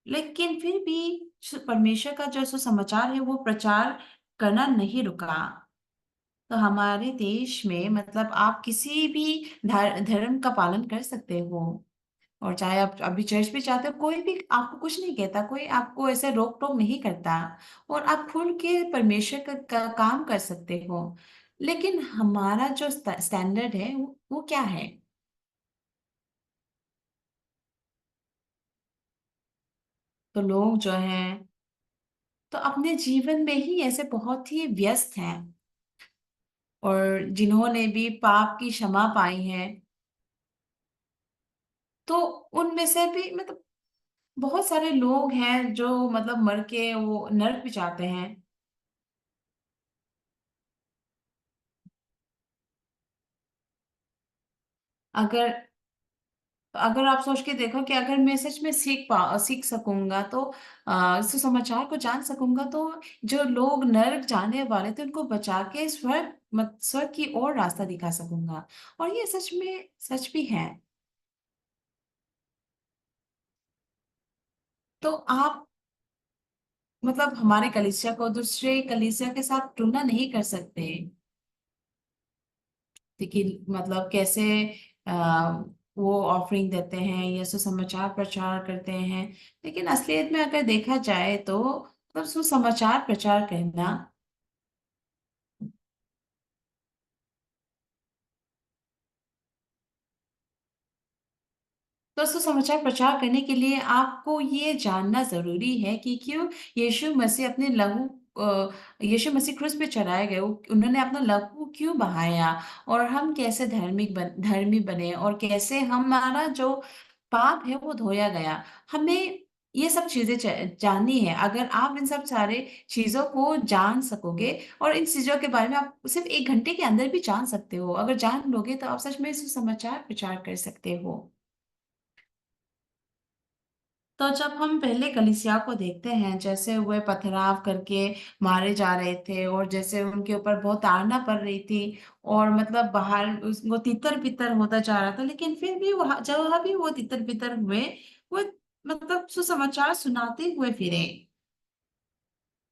लेकिन फिर भी परमेश्वर का जो सुसमाचार है वो प्रचार करना नहीं रुका। तो हमारे देश में आप किसी भी धर्म का पालन कर सकते हो, और चाहे आप अभी चर्च भी जाते हो, कोई भी आपको कुछ नहीं कहता, कोई आपको ऐसे रोक टोक नहीं करता, और आप खुल के परमेश्वर का काम कर सकते हो। लेकिन हमारा जो स्टैंडर्ड है वो क्या है? तो लोग जो हैं, तो अपने जीवन में ही ऐसे बहुत ही व्यस्त हैं, और जिन्होंने भी पाप की क्षमा पाई है, तो उनमें से भी बहुत सारे लोग हैं जो मर के वो नर्क भी जाते हैं। अगर अगर आप सोच के देखो कि अगर मैं सच में सीख सकूंगा, तो सुसमाचार को जान सकूंगा, तो जो लोग नर्क जाने वाले थे उनको बचा के स्वर्ग की ओर रास्ता दिखा सकूंगा। और ये सच में सच भी है। तो आप हमारे कलीसिया को दूसरे कलीसिया के साथ तुलना नहीं कर सकते। लेकिन कैसे आ, वो ऑफरिंग देते हैं या सुसमाचार प्रचार करते हैं। लेकिन असलियत में अगर देखा जाए तो सुसमाचार प्रचार करना, तो सुसमाचार प्रचार करने के लिए आपको ये जानना जरूरी है कि क्यों यीशु मसीह अपने लहू यीशु मसीह क्रूस पे चढ़ाए गए, उन्होंने अपना लहू क्यों बहाया, और हम कैसे धर्मी बने, और कैसे हमारा जो पाप है वो धोया गया। हमें ये सब चीजें जाननी है। अगर आप इन सब सारे चीजों को जान सकोगे, और इन चीजों के बारे में आप सिर्फ 1 घंटे के अंदर भी जान सकते हो, अगर जान लोगे तो आप सच में सुसमाचार प्रचार कर सकते हो। तो जब हम पहले कलीसिया को देखते हैं, जैसे वे पथराव करके मारे जा रहे थे, और जैसे उनके ऊपर बहुत ताड़ना पड़ रही थी, और बाहर वो तितर बितर होता जा रहा था, लेकिन फिर भी वहां जहाँ भी वो तितर बितर हुए, वो सुसमाचार सुनाते हुए फिरे।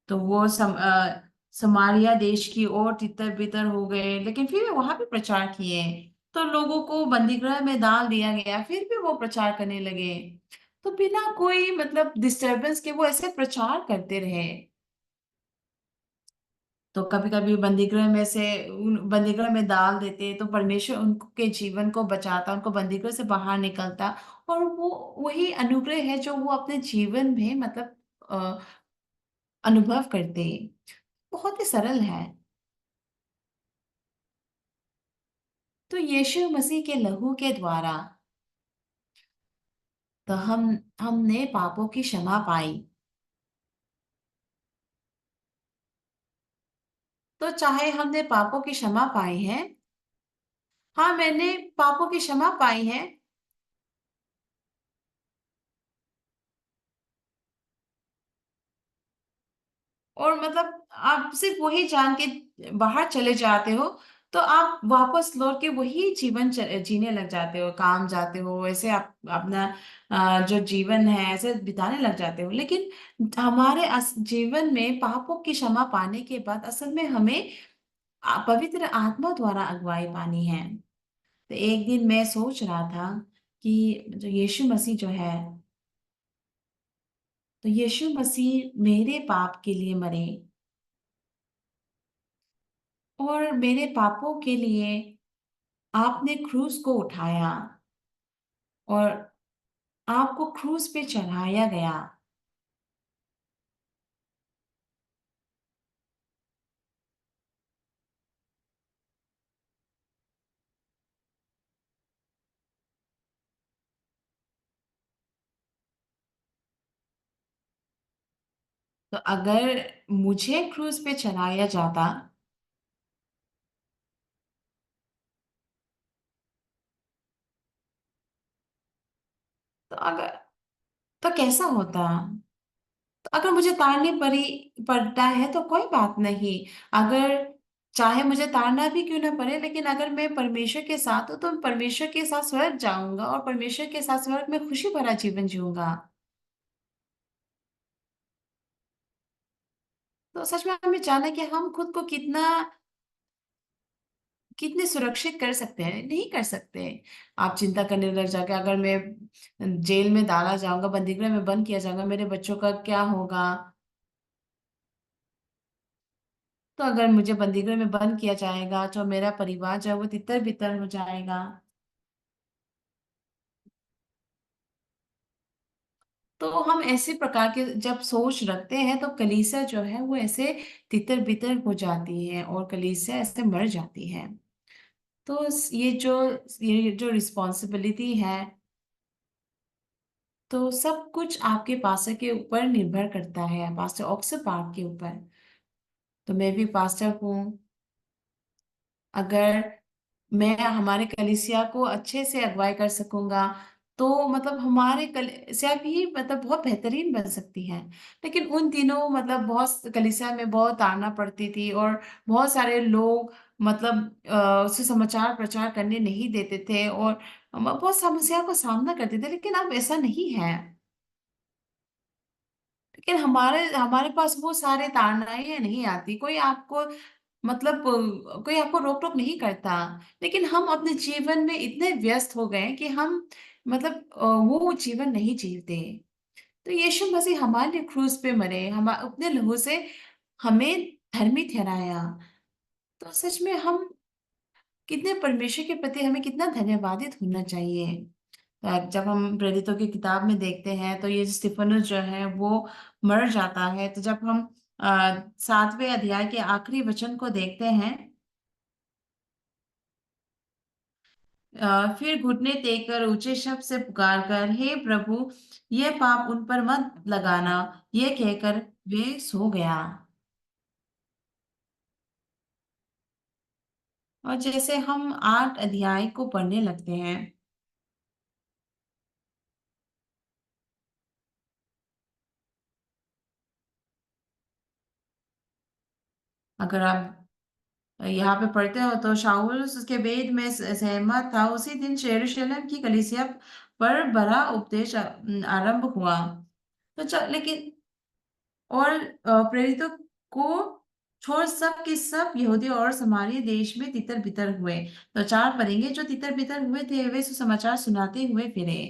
तो वो समारिया देश की ओर तितर बितर हो गए, लेकिन फिर भी वहां भी प्रचार किए। तो लोगों को बंदीगृह में डाल दिया गया, फिर भी वो प्रचार करने लगे। तो बिना कोई डिस्टरबेंस के वो ऐसे प्रचार करते रहे। तो कभी कभी बंदीगृह में डाल देते, तो परमेश्वर उनके जीवन को बचाता, उनको बंदीगृह से बाहर निकलता। और वो वही अनुग्रह है जो वो अपने जीवन में अनुभव करते। बहुत ही सरल है। तो यीशु मसीह के लहू के द्वारा तो हमने पापों की क्षमा पाई। तो चाहे हमने पापों की क्षमा पाई है, हाँ, मैंने पापों की क्षमा पाई है। और मतलब आप सिर्फ वही जान के बाहर चले जाते हो, तो आप वापस लौट के वही जीवन जीने लग जाते हो, काम जाते हो, वैसे आप अपना जो जीवन है ऐसे बिताने लग जाते हो। लेकिन हमारे जीवन में पापों की क्षमा पाने के बाद असल में हमें पवित्र आत्मा द्वारा अगुवाई पानी है। तो एक दिन मैं सोच रहा था कि जो यीशु मसीह जो है, तो यीशु मसीह मेरे पाप के लिए मरे और मेरे पापों के लिए आपने क्रूस को उठाया और आपको क्रूस पे चढ़ाया गया। तो अगर मुझे क्रूस पे चढ़ाया जाता, तो अगर तो कैसा होता? तो अगर मुझे ताड़ने पड़ता है तो कोई बात नहीं। अगर चाहे मुझे ताड़ना भी क्यों ना पड़े, लेकिन अगर मैं परमेश्वर के साथ हूँ तो मैं परमेश्वर के साथ स्वर्ग जाऊंगा और परमेश्वर के साथ स्वर्ग में खुशी भरा जीवन जीऊंगा। तो सच में हमें जानना है कि हम खुद को कितने सुरक्षित कर सकते हैं, नहीं कर सकते। आप चिंता करने लग जाके, अगर मैं जेल में डाला जाऊंगा, बंदीगृह में बंद किया जाऊंगा, मेरे बच्चों का क्या होगा? तो अगर मुझे बंदीगृह में बंद किया जाएगा तो मेरा परिवार जो है वो तितर बितर हो जाएगा। तो हम ऐसे प्रकार के जब सोच रखते हैं तो कलीसिया जो है वो ऐसे तितर बितर हो जाती है और कलीसिया ऐसे मर जाती है। तो ये जो रिस्पॉन्सिबिलिटी है, तो सब कुछ आपके पास्टर के ऊपर निर्भर करता है, पास्टर ऑक्सफोर्ड पार्क के ऊपर। तो मैं भी पास्टर हूँ। अगर मैं हमारे कलीसिया को अच्छे से अगुवाई कर सकूंगा तो मतलब हमारे कलीसिया भी मतलब बहुत बेहतरीन बन सकती है। लेकिन उन दिनों मतलब बहुत कलीसिया में बहुत ताड़ना पड़ती थी और बहुत सारे लोग मतलब उसे समाचार प्रचार करने नहीं देते थे और हम बहुत समस्या का सामना करते थे। लेकिन अब ऐसा नहीं है। लेकिन हमारे हमारे पास वो सारे ताड़नाएं नहीं आती, कोई आपको मतलब कोई आपको रोक टोक नहीं करता। लेकिन हम अपने जीवन में इतने व्यस्त हो गए हैं कि हम मतलब वो जीवन नहीं जीते। तो यीशु मसीह हमारे लिए क्रूस पे मरे, हम अपने लहू से हमें धर्मी ठहराया। तो सच में हम कितने परमेश्वर के प्रति हमें कितना धन्यवादित होना चाहिए। जब हम प्रेरितों की किताब में देखते हैं तो ये स्तिफनुस जो है वो मर जाता है। तो जब हम 7वें अध्याय के आखिरी वचन को देखते हैं, फिर घुटने टेक कर ऊंचे शब्द से पुकार कर, हे प्रभु, ये पाप उन पर मत लगाना, ये कहकर वे सो गया। और जैसे हम 8 अध्याय को पढ़ने लगते हैं, अगर आप यहाँ पे पढ़ते हो तो शाऊल उसके वेद में सहमत था। उसी दिन यरूशलेम की कलीसिया पर बड़ा उपदेश आरंभ हुआ। तो लेकिन और प्रेरितों को छोड़ सब के सब यहूदी और समारी देश में तितर बितर हुए। तो 4 पढ़ेंगे, जो तितर बितर हुए थे वे सुसमाचार सुनाते हुए फिरे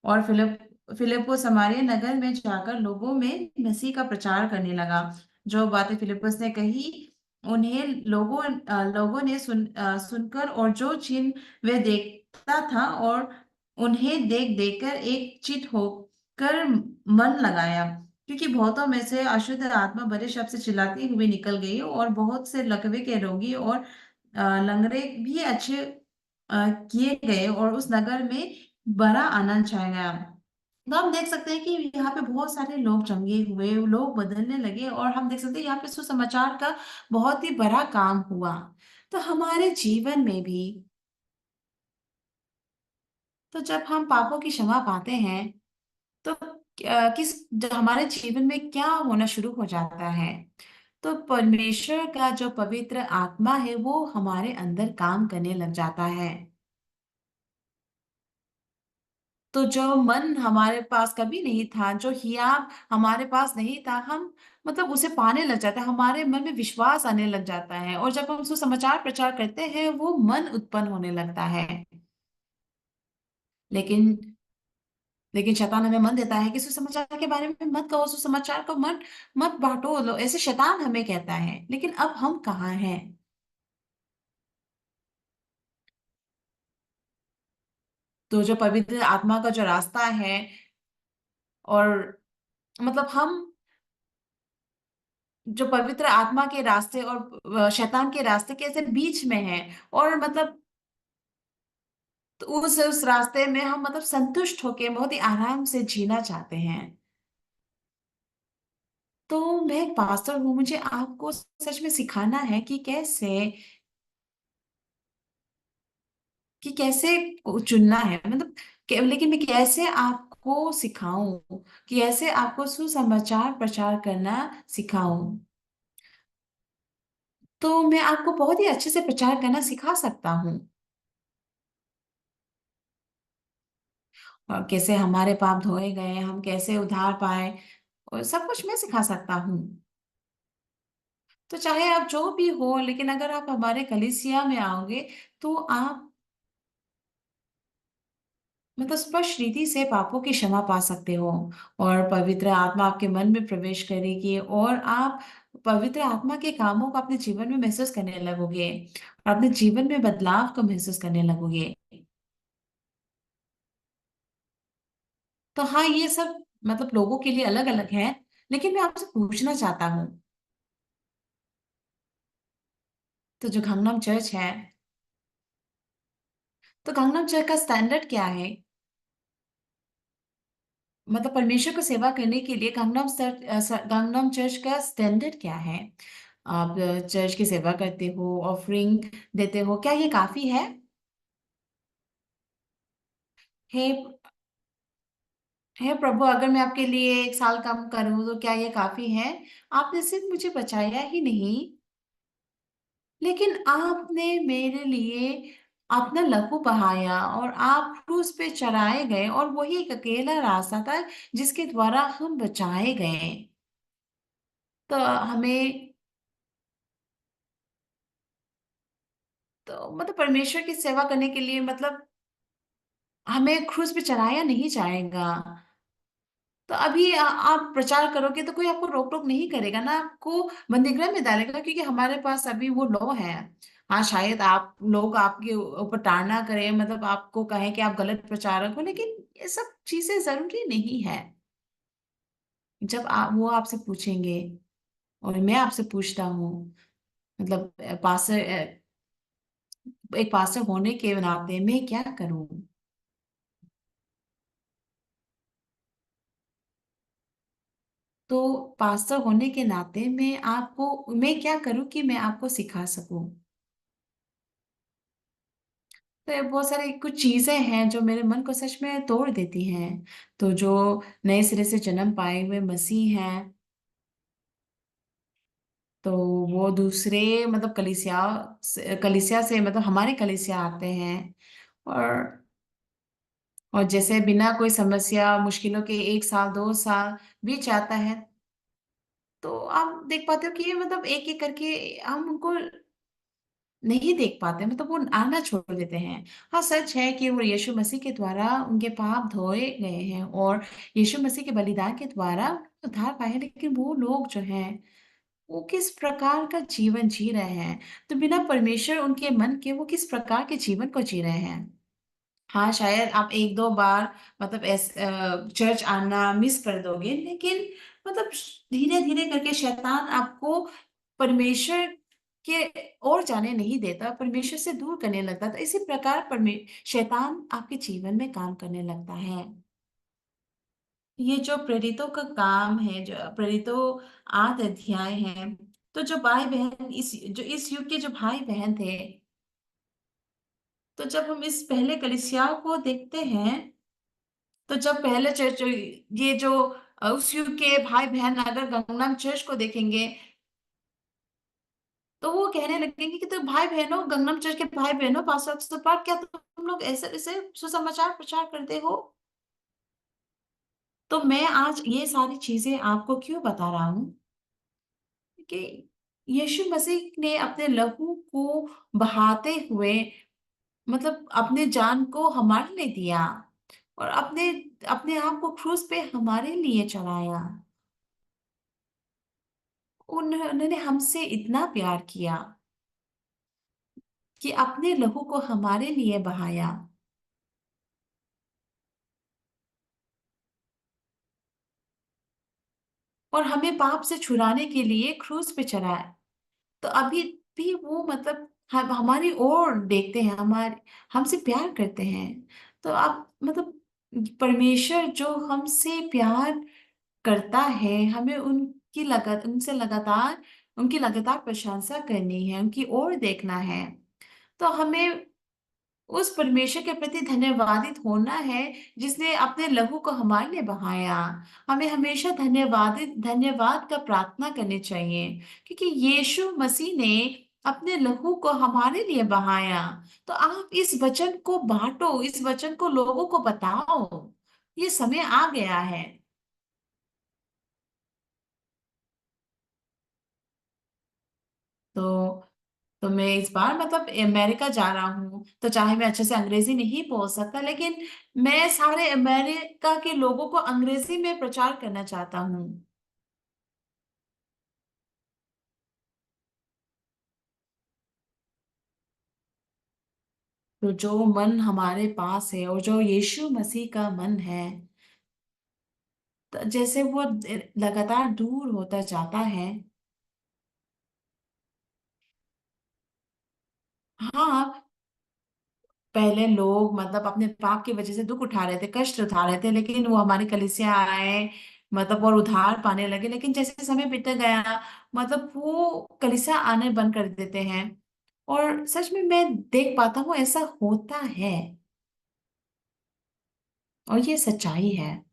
और फिलिप्पुस को समारिया नगर में जाकर लोगों में मसीह का प्रचार करने लगा। जो बातें फिलिप्पुस ने कही उन्हें लोगों ने सुनकर, और जो चिन्ह वे देखता था और उन्हें देख देखकर एक चित होकर मन लगाया। क्योंकि बहुतों में से अशुद्ध आत्मा बड़े शब्द से चिल्लाती हुई निकल गई और बहुत से लकवे के रोगी और लंगड़े भी अच्छे किए गए और उस नगर में बड़ा आनंद छाया गया। तो हम देख सकते हैं कि यहाँ पे बहुत सारे लोग चंगे हुए, लोग बदलने लगे और हम देख सकते हैं यहाँ पे सुसमाचार का बहुत ही बड़ा काम हुआ। तो हमारे जीवन में भी, तो जब हम पापों की क्षमा पाते हैं तो किस हमारे जीवन में क्या होना शुरू हो जाता है। तो परमेश्वर का जो पवित्र आत्मा है वो हमारे अंदर काम करने लग जाता है। तो जो मन हमारे पास कभी नहीं था, जो हियाव हमारे पास नहीं था, हम मतलब उसे पाने लग जाते हैं, हमारे मन में विश्वास आने लग जाता है, और जब हम सुसमाचार प्रचार करते हैं, वो मन उत्पन्न होने लगता है। लेकिन लेकिन शैतान हमें मन देता है कि सुसमाचार के बारे में मत कहो, सुसमाचार को मत मत बांटो, लो ऐसे शैतान हमें कहता है। लेकिन अब हम कहाँ हैं? तो जो पवित्र आत्मा का जो रास्ता है, और मतलब हम जो पवित्र आत्मा के रास्ते और शैतान के रास्ते के ऐसे बीच में है, और मतलब तो उस रास्ते में हम मतलब संतुष्ट होके बहुत ही आराम से जीना चाहते हैं। तो मैं एक पास्टर हूँ, मुझे आपको सच में सिखाना है कि कैसे चुनना है, मतलब लेकिन मैं कैसे आपको सिखाऊं, कि कैसे आपको सुसमाचार प्रचार करना सिखाऊं। तो मैं आपको बहुत ही अच्छे से प्रचार करना सिखा सकता हूँ, और कैसे हमारे पाप धोए गए, हम कैसे उद्धार पाए, और सब कुछ मैं सिखा सकता हूँ। तो चाहे आप जो भी हो, लेकिन अगर आप हमारे कलीसिया में आओगे, तो आप मतलब स्पष्ट रीति से पापों की क्षमा पा सकते हो, और पवित्र आत्मा आपके मन में प्रवेश करेगी, और आप पवित्र आत्मा के कामों को अपने जीवन में महसूस करने लगोगे, और अपने जीवन में बदलाव को महसूस करने लगोगे। तो हाँ, ये सब मतलब लोगों के लिए अलग अलग है, लेकिन मैं आपसे पूछना चाहता हूँ, तो जो गंगनाम चर्च है, तो गंगनाम चर्च का स्टैंडर्ड क्या है? मतलब परमेश्वर को सेवा करने के लिए गंगनाम चर्च का स्टैंडर्ड क्या है? आप चर्च की सेवा करते हो, ऑफरिंग देते हो, क्या ये काफी है? हे हे प्रभु, अगर मैं आपके लिए 1 साल काम करूं तो क्या ये काफी है? आपने सिर्फ मुझे बचाया ही नहीं, लेकिन आपने मेरे लिए अपना लहू बहाया, और आप क्रूस पे चढ़ाए गए, और वही एक अकेला रास्ता था जिसके द्वारा हम बचाए गए। तो हमें तो मतलब परमेश्वर की सेवा करने के लिए, मतलब हमें क्रूस पे चढ़ाया नहीं जाएगा। तो अभी आप प्रचार करोगे तो कोई आपको रोक टोक नहीं करेगा ना, आपको बंदीगृह में डालेगा, क्योंकि हमारे पास अभी वो लॉ है। हाँ, शायद आप लोग आपके ऊपर ताड़ना करें, मतलब आपको कहें कि आप गलत प्रचारक हो, लेकिन ये सब चीजें जरूरी नहीं है। जब आप वो आपसे पूछेंगे, और मैं आपसे पूछता हूँ, मतलब पास्टर, एक पास्टर होने के नाते मैं क्या करूँ? तो पास्टर होने के नाते मैं क्या करूं कि मैं आपको सिखा सकूं? तो ये बहुत सारी कुछ चीजें हैं जो मेरे मन को सच में तोड़ देती हैं। तो जो नए सिरे से जन्म पाए हुए मसीह हैं, तो वो दूसरे मतलब कलीसिया से मतलब हमारे कलीसिया आते हैं, और जैसे बिना कोई समस्या मुश्किलों के 1 साल 2 साल बीत जाता है, तो आप देख पाते हो कि ये मतलब एक एक करके हम उनको नहीं देख पाते, मतलब वो आना छोड़ देते हैं। हाँ, सच है कि वो यीशु मसीह के द्वारा उनके पाप धोए गए हैं, और यीशु मसीह के बलिदान के द्वारा उद्धार पाए हैं, लेकिन वो लोग जो हैं, वो किस प्रकार का जीवन जी रहे हैं? तो बिना परमेश्वर उनके मन के वो किस प्रकार के जीवन को जी रहे हैं? हाँ, शायद आप 1 2 बार मतलब चर्च आना मिस कर दोगे, लेकिन मतलब धीरे धीरे करके शैतान आपको परमेश्वर के ओर जाने नहीं देता, परमेश्वर से दूर करने लगता। तो इसी प्रकार शैतान आपके जीवन में काम करने लगता है। ये जो प्रेरितों का काम है, जो प्रेरितों 8 अध्याय है, तो जो भाई बहन इस युग के जो भाई बहन थे, तो जब हम इस पहले कलीसिया को देखते हैं, तो जब पहले चर्च, ये जो उस युग के भाई बहन अगर गंगनाम चर्च को देखेंगे, तो वो कहने लगेंगे कि तो भाई बहनों, गंगनाम चर्च के भाई बहनों, पास्टर अक्सर पाठ, क्या तुम लोग ऐसे ऐसे सुसमाचार प्रचार करते हो? तो मैं आज ये सारी चीजें आपको क्यों बता रहा हूँ कि यीशु मसीह ने अपने लहू को बहाते हुए, मतलब अपने जान को हमारे लिए दिया, और अपने अपने आप को क्रूस पे हमारे लिए चढ़ाया। उन्होंने हमसे इतना प्यार किया कि अपने लहू को हमारे लिए बहाया, और हमें पाप से छुड़ाने के लिए क्रूस पे चढ़ाया। तो अभी भी वो, मतलब हम हमारी ओर देखते हैं, हमारे हमसे प्यार करते हैं। तो आप, मतलब परमेश्वर जो हमसे प्यार करता है, हमें उनसे लगातार, उनकी लगातार प्रशंसा करनी है, उनकी ओर देखना है। तो हमें उस परमेश्वर के प्रति धन्यवादित होना है जिसने अपने लहू को हमारे लिए बहाया। हमें हमेशा धन्यवाद का प्रार्थना करनी चाहिए, क्योंकि यीशु मसीह ने अपने लहू को हमारे लिए बहाया। तो आप इस वचन को बांटो, इस वचन को लोगों को बताओ। ये समय आ गया है। तो तो मैं इस बार, मतलब अमेरिका जा रहा हूँ, तो चाहे मैं अच्छे से अंग्रेजी नहीं बोल सकता, लेकिन मैं सारे अमेरिका के लोगों को अंग्रेजी में प्रचार करना चाहता हूँ। तो जो मन हमारे पास है, और जो यीशु मसीह का मन है, तो जैसे वो लगातार दूर होता जाता है। हाँ, पहले लोग, मतलब अपने पाप की वजह से दुख उठा रहे थे, कष्ट उठा रहे थे, लेकिन वो हमारी कलीसिया आए, मतलब और उद्धार पाने लगे। लेकिन जैसे समय बीतता गया, मतलब वो कलीसिया आने बंद कर देते हैं। और सच में मैं देख पाता हूँ ऐसा होता है, और ये सच्चाई है।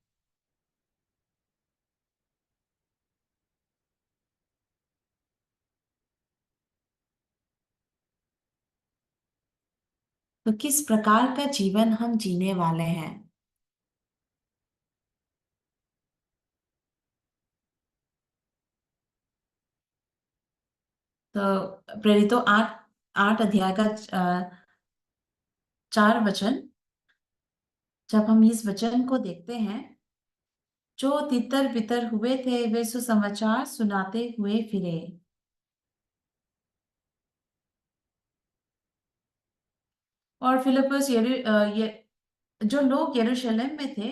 तो किस प्रकार का जीवन हम जीने वाले हैं? तो प्रेरितों 8 अध्याय का 4 वचन, जब हम इस वचन को देखते हैं, जो तितर बितर हुए थे वे सुसमाचार सुनाते हुए फिरे। और फिलिपस जो लोग यरूशलेम में थे,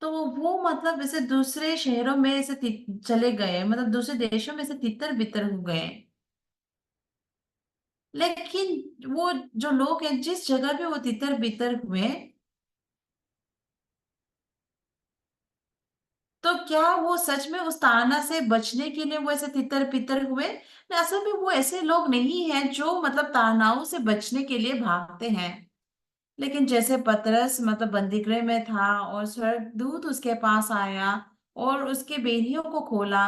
तो वो, मतलब ऐसे दूसरे शहरों में ऐसे चले गए, मतलब दूसरे देशों में से तितर बितर हो गए। लेकिन वो जो लोग हैं, जिस जगह पे वो तितर बितर हुए, तो क्या वो सच में उस ताना से बचने के लिए वो ऐसे तितर बितर हुए? नहीं, असल में वो ऐसे लोग नहीं हैं जो, मतलब तानाओं से बचने के लिए भागते हैं। लेकिन जैसे पतरस, मतलब बंदीगृह में था, और स्वर्गदूत उसके पास आया और उसके बेड़ियों को खोला,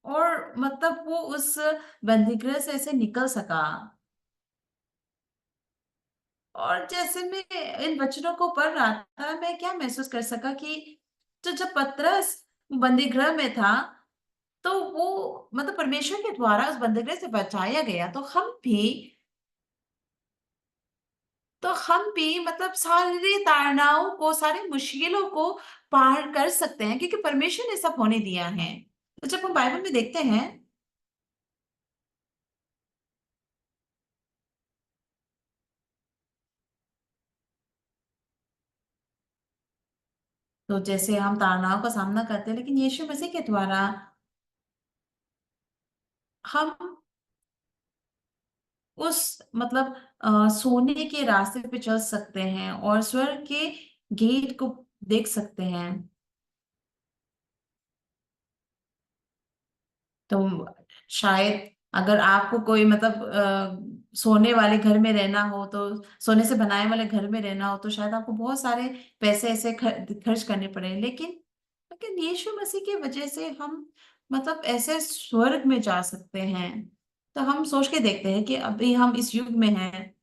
और मतलब वो उस बंदीगृह से ऐसे निकल सका। और जैसे मैं इन वचनों को पढ़ रहा था, मैं क्या महसूस कर सका कि जो जब पतरस बंदीगृह में था, तो वो, मतलब परमेश्वर के द्वारा उस बंदीगृह से बचाया गया। तो हम भी मतलब सारे ताड़नाओं को, सारी मुश्किलों को पार कर सकते हैं, क्योंकि परमेश्वर ने सब होने दिया है। तो जब हम बाइबल में देखते हैं, तो जैसे हम ताड़नाओं का सामना करते हैं, लेकिन यीशु मसीह के द्वारा हम उस, मतलब सोने के रास्ते पे चल सकते हैं, और स्वर्ग के गेट को देख सकते हैं। तो शायद अगर आपको कोई मतलब सोने वाले घर में रहना हो तो, सोने से बनाए वाले घर में रहना हो तो शायद आपको बहुत सारे पैसे ऐसे खर्च करने पड़े, लेकिन लेकिन यीशु मसीह की वजह से हम मतलब ऐसे स्वर्ग में जा सकते हैं। तो हम सोच के देखते हैं कि अभी हम इस युग में हैं,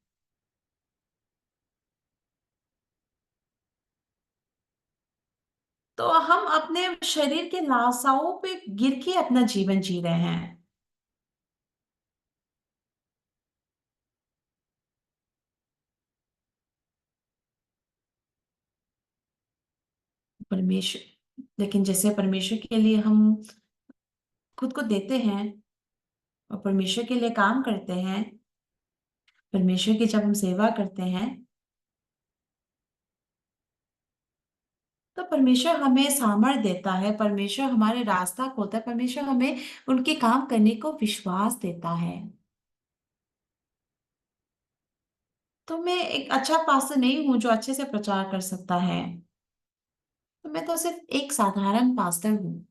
तो हम अपने शरीर के लालसाओं पे गिर के अपना जीवन जी रहे हैं। परमेश्वर, लेकिन जैसे परमेश्वर के लिए हम खुद को देते हैं और परमेश्वर के लिए काम करते हैं, परमेश्वर की जब हम सेवा करते हैं, तो परमेश्वर हमें सामर्थ देता है, परमेश्वर हमारे रास्ता खोलता है, परमेश्वर हमें उनके काम करने को विश्वास देता है। तो मैं एक अच्छा पास्टर नहीं हूं जो अच्छे से प्रचार कर सकता है, तो मैं तो सिर्फ एक साधारण पास्टर हूँ।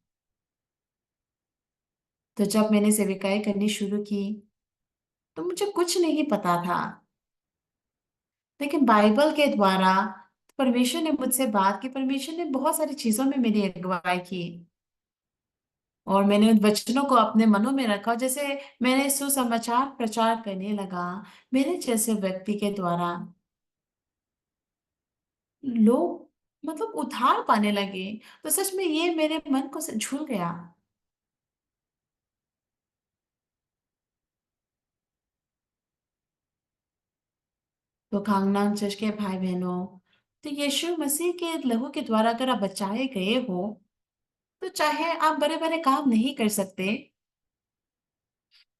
तो जब मैंने सेविकाई करनी शुरू की तो मुझे कुछ नहीं पता था, लेकिन बाइबल के द्वारा परमेश्वर ने मुझसे बात की, परमेश्वर ने बहुत सारी चीजों में मेरी अगुवाई की, और मैंने उन वचनों को अपने मनों में रखा। जैसे मैंने सुसमाचार प्रचार करने लगा, मेरे जैसे व्यक्ति के द्वारा लोग मतलब उद्धार पाने लगे, तो सच में ये मेरे मन को छू गया। तो खांगनांग चर्च के भाई बहनों, तो यीशु मसीह के लहू के द्वारा अगर आप बचाए गए हो, तो चाहे आप बड़े बड़े काम नहीं कर सकते,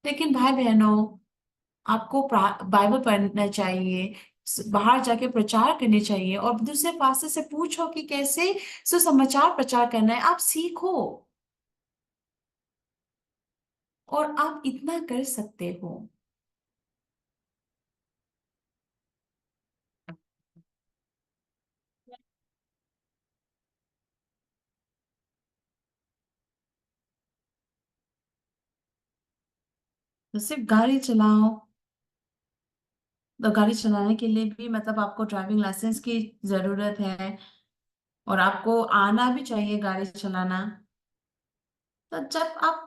लेकिन भाई बहनों, आपको बाइबल पढ़ना चाहिए, बाहर जाके प्रचार करनी चाहिए, और दूसरे पास्टर से पूछो कि कैसे सुसमाचार प्रचार करना है, आप सीखो, और आप इतना कर सकते हो। तो सिर्फ गाड़ी चलाओ, तो गाड़ी चलाने के लिए भी मतलब आपको ड्राइविंग लाइसेंस की जरूरत है, और आपको आना भी चाहिए गाड़ी चलाना। तो जब आप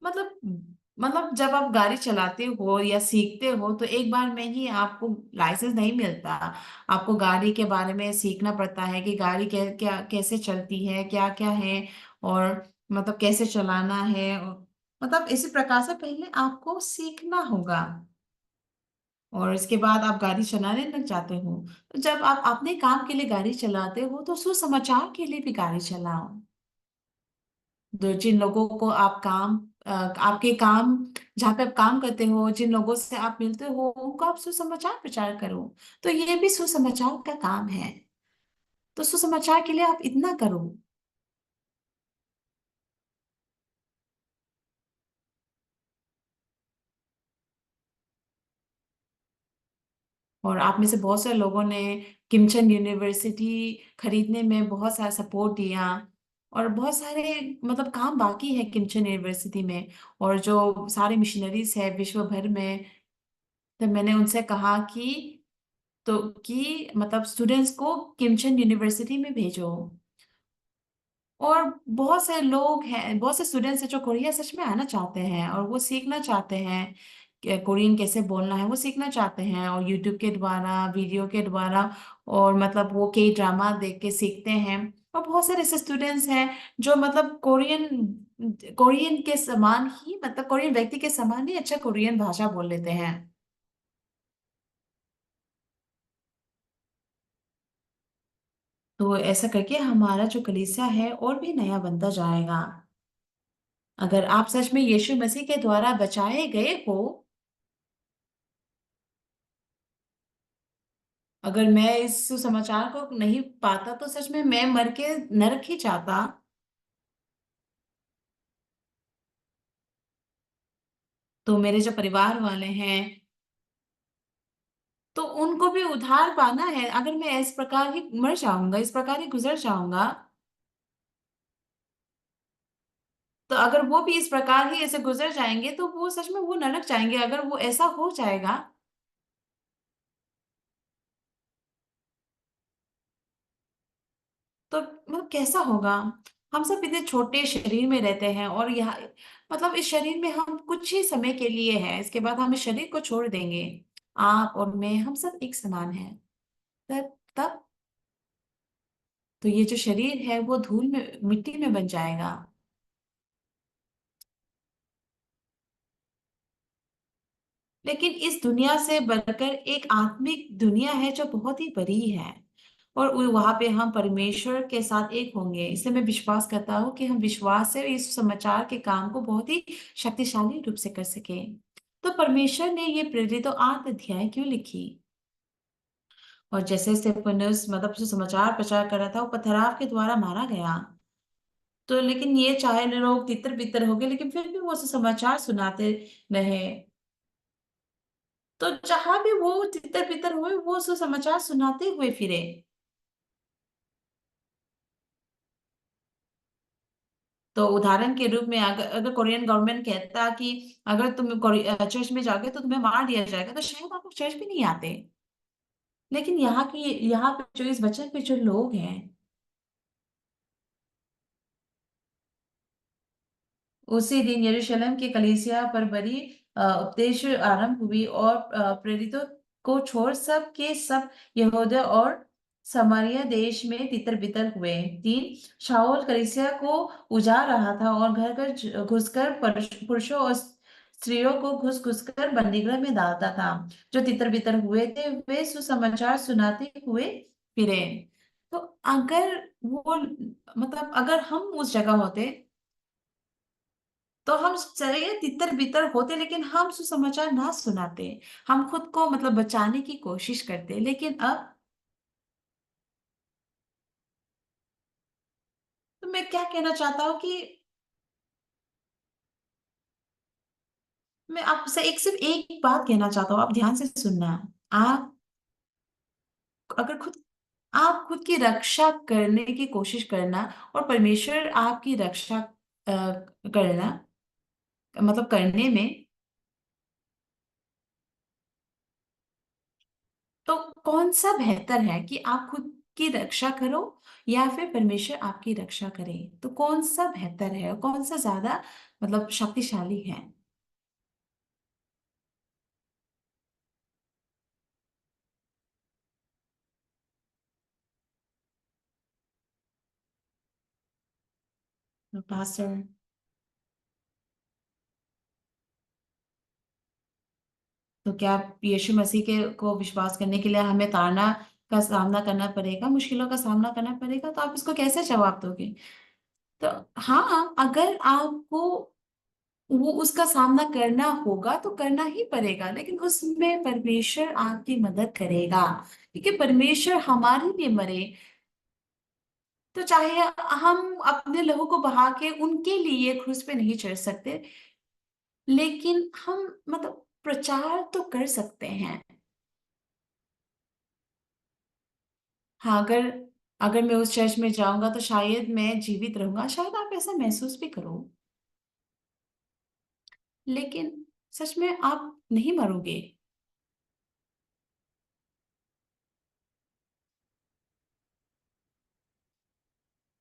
मतलब जब आप गाड़ी चलाते हो या सीखते हो, तो एक बार में ही आपको लाइसेंस नहीं मिलता। आपको गाड़ी के बारे में सीखना पड़ता है कि गाड़ी क्या कैसे चलती है, क्या क्या है, और मतलब कैसे चलाना है, मतलब इसी प्रकार से पहले आपको सीखना होगा, और इसके बाद आप गाड़ी चलाने लग जाते हो। तो जब आप अपने काम के लिए गाड़ी चलाते हो, तो सुसमाचार के लिए भी गाड़ी चलाओ। दो जिन लोगों को आप आपके काम, जहाँ पे आप काम करते हो, जिन लोगों से आप मिलते हो, उनको आप सुसमाचार प्रचार करो। तो ये भी सुसमाचार का काम है। तो सुसमाचार के लिए आप इतना करो। और आप में से बहुत सारे लोगों ने किमचन यूनिवर्सिटी खरीदने में बहुत सारा सपोर्ट दिया, और बहुत सारे मतलब काम बाकी है किमचन यूनिवर्सिटी में, और जो सारे मिशनरीज है विश्व भर में। तो मैंने उनसे कहा कि मतलब स्टूडेंट्स को किमचन यूनिवर्सिटी में भेजो। और बहुत से लोग हैं, बहुत से स्टूडेंट्स हैं जो कोरिया सच में आना चाहते हैं, और वो सीखना चाहते हैं कि कोरियन कैसे बोलना है, वो सीखना चाहते हैं, और यूट्यूब के द्वारा, वीडियो के द्वारा, और मतलब वो के ड्रामा देख के सीखते हैं। और बहुत सारे ऐसे स्टूडेंट्स हैं जो मतलब कोरियन कोरियन के समान ही, मतलब कोरियन व्यक्ति के समान ही अच्छा कोरियन भाषा बोल लेते हैं। तो ऐसा करके हमारा जो कलीसिया है और भी नया बनता जाएगा। अगर आप सच में यीशु मसीह के द्वारा बचाए गए हो, अगर मैं इस सुसमाचार को नहीं पाता तो सच में मैं मर के नरक ही जाता। तो मेरे जो परिवार वाले हैं, तो उनको भी उद्धार पाना है। अगर मैं इस प्रकार ही मर जाऊंगा, इस प्रकार ही गुजर जाऊंगा, तो तो अगर वो भी इस प्रकार ही ऐसे गुजर जाएंगे तो वो सच में वो नरक जाएंगे। अगर वो ऐसा हो जाएगा तो मतलब कैसा होगा। हम सब इतने छोटे शरीर में रहते हैं और यहाँ मतलब इस शरीर में हम कुछ ही समय के लिए हैं, इसके बाद हम इस शरीर को छोड़ देंगे। आप और मैं हम सब एक समान हैं। तब तो ये जो शरीर है वो धूल में मिट्टी में बन जाएगा। लेकिन इस दुनिया से बढ़कर एक आत्मिक दुनिया है जो बहुत ही बड़ी है। और वहां पे हम परमेश्वर के साथ एक होंगे। इसलिए मैं विश्वास करता हूँ कि हम विश्वास से इस समाचार के काम को बहुत ही शक्तिशाली रूप से कर सके। तो परमेश्वर ने ये प्रेरित और 8 अध्याय क्यों लिखी। और जैसे स्टेफनुस मतलब जो समाचार प्रचार कर रहा था वो पथराव के द्वारा मारा गया। तो लेकिन ये चाहे लोग तितर बितर हो गए लेकिन फिर भी वो समाचार सुनाते रहे। तो जहां भी वो तितर बितर हुए वो समाचार सुनाते हुए फिरे। तो उदाहरण के रूप में अगर अगर कोरियन गवर्नमेंट कहता कि अगर तुम चर्च में जाओगे तो तुम्हें मार दिया जाएगा तो शायद आप लोग चर्च भी नहीं आते। लेकिन यहाँ पे जो इस वचन पे जो लोग हैं उसी दिन यरूशलेम के कलीसिया पर बड़ी उपदेश आरंभ हुई और प्रेरितों को छोड़ सब के सब यहूदा और समारिया देश में तितर बितर हुए। 3 शाऊल कलीसिया को उजाड़ रहा था और घर घर घुसकर पुरुषों और स्त्रियों को घुस घुस कर बंदीगृह में डालता था। जो तितर बितर हुए थे वे सुसमाचार सुनाते हुए फिरे। तो अगर वो मतलब अगर हम उस जगह होते तो हम चले तितर बितर होते लेकिन हम सुसमाचार ना सुनाते। हम खुद को मतलब बचाने की कोशिश करते। लेकिन अब तो मैं क्या कहना चाहता हूँ कि मैं आपसे एक सिर्फ एक बात कहना चाहता हूँ, आप ध्यान से सुनना। आप अगर खुद आप खुद की रक्षा करने की कोशिश करना और परमेश्वर आपकी रक्षा करना मतलब करने में, तो कौन सा बेहतर है कि आप खुद की रक्षा करो या फिर परमेश्वर आपकी रक्षा करे। तो कौन सा बेहतर है और कौन सा ज्यादा मतलब शक्तिशाली है। तो पास्टर, तो क्या यीशु मसीह के को विश्वास करने के लिए हमें ताड़ना का सामना करना पड़ेगा, मुश्किलों का सामना करना पड़ेगा, तो आप इसको कैसे जवाब दोगे। तो हाँ, अगर आपको वो उसका सामना करना होगा तो करना ही पड़ेगा, लेकिन उसमें परमेश्वर आपकी मदद करेगा क्योंकि परमेश्वर हमारे लिए मरे। तो चाहे हम अपने लहू को बहा के उनके लिए क्रूस पे नहीं चढ़ सकते, लेकिन हम मतलब प्रचार तो कर सकते हैं। हाँ, अगर अगर मैं उस चर्च में जाऊंगा तो शायद मैं जीवित रहूंगा, शायद आप ऐसा महसूस भी करो। लेकिन सच में आप नहीं मरोगे।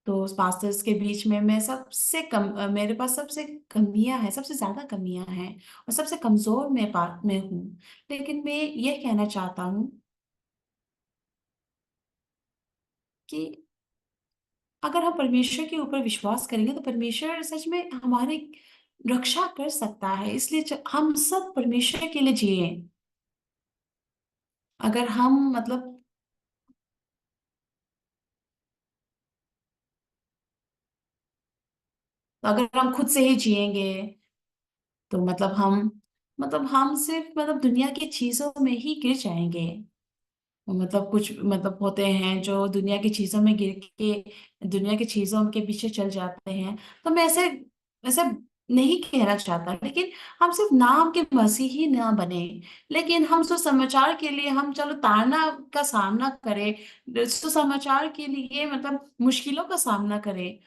तो उस पास्टर्स के बीच में मैं सबसे कम मेरे पास सबसे कमियां हैं, सबसे ज्यादा कमियां हैं और सबसे कमजोर मैं हूँ। लेकिन मैं ये कहना चाहता हूँ कि अगर हम परमेश्वर के ऊपर विश्वास करेंगे तो परमेश्वर सच में हमारी रक्षा कर सकता है। इसलिए हम सब परमेश्वर के लिए जिए। अगर हम मतलब अगर हम खुद से ही जिएंगे तो मतलब हम सिर्फ मतलब दुनिया की चीजों में ही गिर जाएंगे। मतलब कुछ मतलब होते हैं जो दुनिया की चीजों में गिर के दुनिया की चीजों के पीछे चल जाते हैं। तो मैं ऐसे ऐसे नहीं कहना चाहता, लेकिन हम सिर्फ नाम के मसीही ही ना बने, लेकिन हम सुसमाचार के लिए हम चलो ताड़ना का सामना करें, सुसमाचार के लिए मतलब मुश्किलों का सामना करें।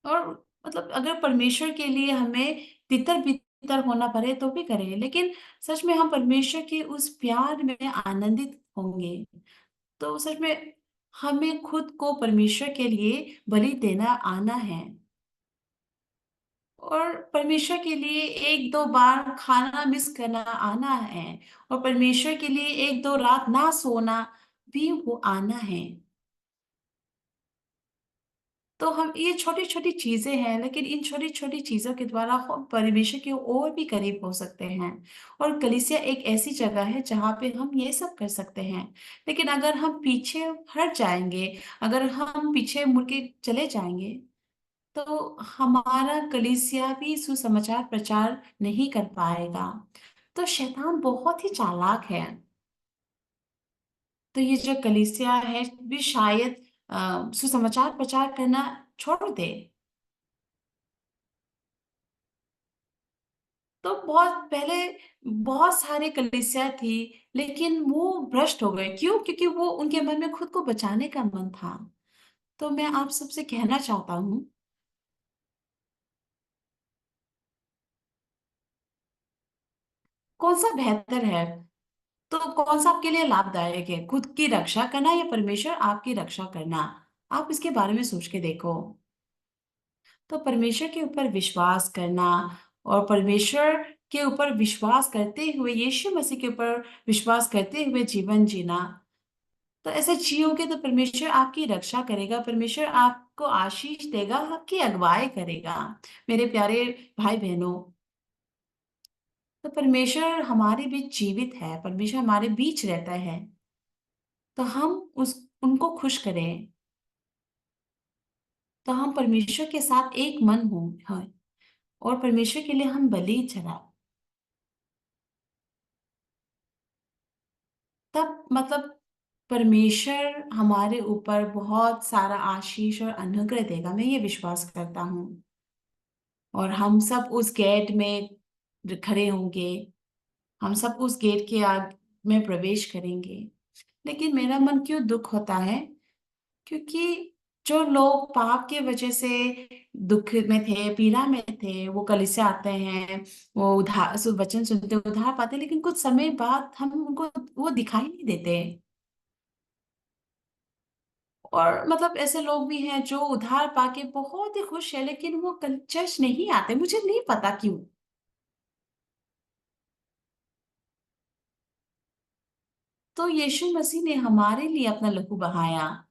और मतलब अगर परमेश्वर के लिए हमें तितर बितर होना पड़े तो भी करें, लेकिन सच में हम परमेश्वर के उस प्यार में आनंदित होंगे। तो सच में हमें खुद को परमेश्वर के लिए बलि देना आना है, और परमेश्वर के लिए एक दो बार खाना मिस करना आना है, और परमेश्वर के लिए एक दो रात ना सोना भी वो आना है। तो हम ये छोटी-छोटी चीज़ें हैं, लेकिन इन छोटी-छोटी चीज़ों के द्वारा हम परमेश्वर की और भी करीब हो सकते हैं। और कलीसिया एक ऐसी जगह है जहाँ पे हम ये सब कर सकते हैं। लेकिन अगर हम पीछे हट जाएँगे, अगर हम पीछे मुड़ के चले जाएँगे, तो हमारा कलीसिया भी सुसमाचार प्रचार नहीं कर पाएगा। तो शैतान बहुत ही चालाक है। तो ये जो कलीसिया है भी शायद सुसमाचार प्रचार करना छोड़ दे। तो बहुत पहले बहुत सारी कलीसिया थी, लेकिन वो भ्रष्ट हो गए। क्यों? क्योंकि वो उनके मन में खुद को बचाने का मन था। तो मैं आप सबसे कहना चाहता हूँ, कौन-सा बेहतर है? तो कौन-सा आपके लिए लाभदायक है? खुद की रक्षा करना या परमेश्वर आपकी रक्षा करना? आप इसके बारे में सोच के देखो। तो परमेश्वर के ऊपर विश्वास करना, और परमेश्वर के ऊपर विश्वास करते हुए, यीशु मसीह के ऊपर विश्वास करते हुए जीवन जीना, तो ऐसे जियोगे तो परमेश्वर आपकी रक्षा करेगा, परमेश्वर आपको आशीष देगा, आपकी अगुवाई करेगा। मेरे प्यारे भाई-बहनों, तो परमेश्वर हमारे बीच जीवित है, परमेश्वर हमारे बीच रहता है, तो हम उस उनको खुश करें, तो हम परमेश्वर के साथ एक मन हों, हाँ, और परमेश्वर के लिए हम बलि चढ़ाएँ। तब मतलब परमेश्वर हमारे ऊपर बहुत सारा आशीष और अनुग्रह देगा, मैं ये विश्वास करता हूँ। और हम सब उस गेट में खड़े होंगे, हम सब उस गेट के आग में प्रवेश करेंगे। लेकिन मेरा मन क्यों दुःख होता है? क्योंकि जो लोग पाप की वजह से दुःख में थे, पीड़ा में थे, वो कलीसिया आते हैं, वो उद्धार वचन सुनते, उद्धार पाते हैं, लेकिन कुछ समय बाद हम उनको वो दिखाई नहीं देते। और मतलब ऐसे लोग भी हैं जो उद्धार पाके बहुत ही खुश है, लेकिन वो चर्च नहीं आते, मुझे नहीं पता क्यों। तो यीशु मसीह ने हमारे लिए अपना लहू बहाया।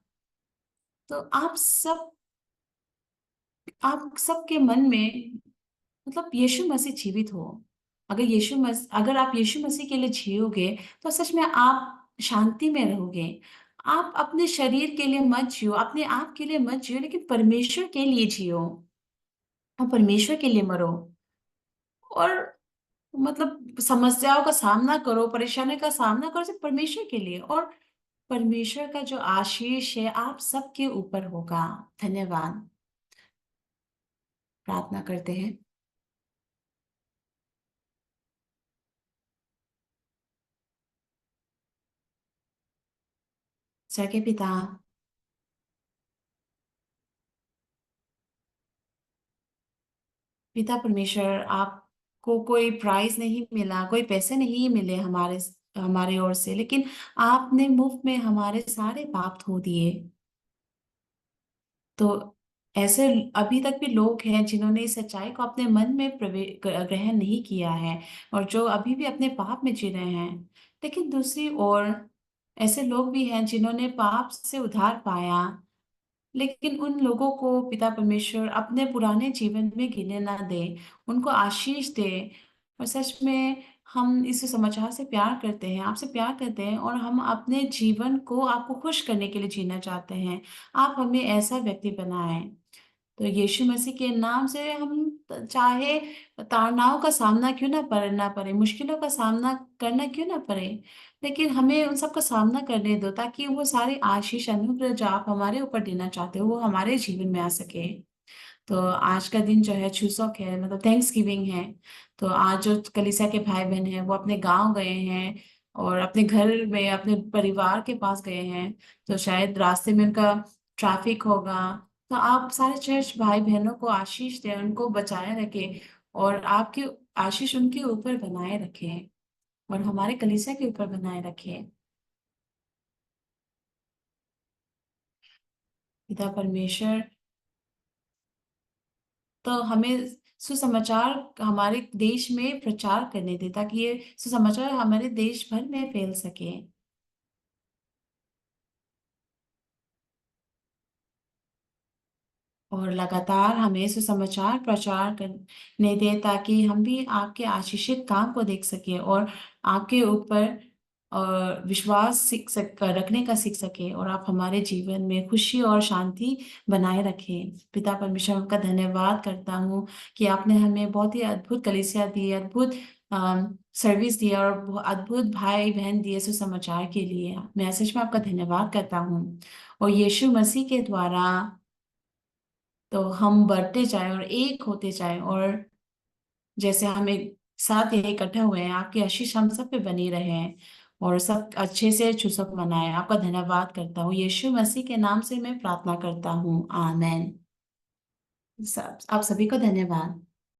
तो आप सबके मन में मतलब यीशु मसीह जीवित हो। अगर आप यीशु मसीह के लिए जियोगे, तो सच में आप शांति में रहोगे। आप अपने शरीर के लिए मत जियो, अपने आप के लिए मत जियो, लेकिन परमेश्वर के लिए जियो और परमेश्वर के लिए मरो। और मतलब समस्याओं का सामना करो, परेशानी का सामना करो सिर्फ परमेश्वर के लिए, और परमेश्वर का जो आशीष है आप सबके ऊपर होगा। धन्यवाद। प्रार्थना करते हैं। स्वर्गीय पिता, पिता परमेश्वर, आपको कोई प्राइज़ नहीं मिला, कोई पैसे नहीं मिले हमारे ओर से, लेकिन आपने मुफ्त में हमारे सारे पाप धो दिए। तो ऐसे अभी तक भी लोग हैं जिन्होंने इस सच्चाई को अपने मन में ग्रहण नहीं किया है, और जो अभी भी अपने पाप में जी रहे हैं। लेकिन दूसरी ओर ऐसे लोग भी हैं जिन्होंने पाप से उद्धार पाया, लेकिन उन लोगों को पिता परमेश्वर अपने पुराने जीवन में गिने ना दे, उनको आशीष दे। और सच में हम इस समाचार से प्यार करते हैं, आपसे प्यार करते हैं, और हम अपने जीवन को आपको खुश करने के लिए जीना चाहते हैं। आप हमें ऐसा व्यक्ति बनाएं। तो यीशु मसीह के नाम से हम चाहे ताड़नाओं का सामना क्यों ना पड़े, मुश्किलों का सामना करना क्यों ना पड़े, लेकिन हमें उन सब का सामना करने दो, ताकि वो सारी आशीष अनुग्रह जो आप हमारे ऊपर देना चाहते हो वो हमारे जीवन में आ सके। तो आज का दिन जो है छूसक है, मतलब थैंक्स गिविंग है। तो आज जो कलीसिया के भाई बहन हैं वो अपने गांव गए हैं, और अपने घर में अपने परिवार के पास गए हैं। तो शायद रास्ते में उनका ट्रैफिक होगा। तो आप सारे चर्च भाई बहनों को आशीष दें, उनको बचाए रखें, और आपके आशीष उनके ऊपर बनाए रखें, और हमारे कलीसिया के ऊपर बनाए रखें। पिता परमेश्वर, तो हमें सुसमाचार हमारे देश में प्रचार करने दे, ताकि ये सुसमाचार हमारे देश भर में फैल सके। और लगातार हमें सुसमाचार प्रचार करने दे, ताकि हम भी आपके आशीषित काम को देख सके, और आपके ऊपर विश्वास रखने का सीख सके, और आप हमारे जीवन में खुशी और शांति बनाए रखें। पिता परमेश्वर, आपका धन्यवाद करता हूँ कि आपने हमें बहुत ही अद्भुत कलीसिया दी, अद्भुत सर्विस दिया, और अद्भुत भाई बहन दिए सुसमाचार के लिए। मैं सच में आपका धन्यवाद करता हूँ। और यीशु मसीह के द्वारा तो हम बढ़ते जाएं और एक होते जाएं, और जैसे हम एक साथ यहाँ इकट्ठा हुए हैं, आपकी आशीष हम सब पे बनी रहे, और सब अच्छे से चुसक मनाए। आपका धन्यवाद करता हूँ, यीशु मसीह के नाम से मैं प्रार्थना करता हूँ, आमेन। सब आप सभी को धन्यवाद।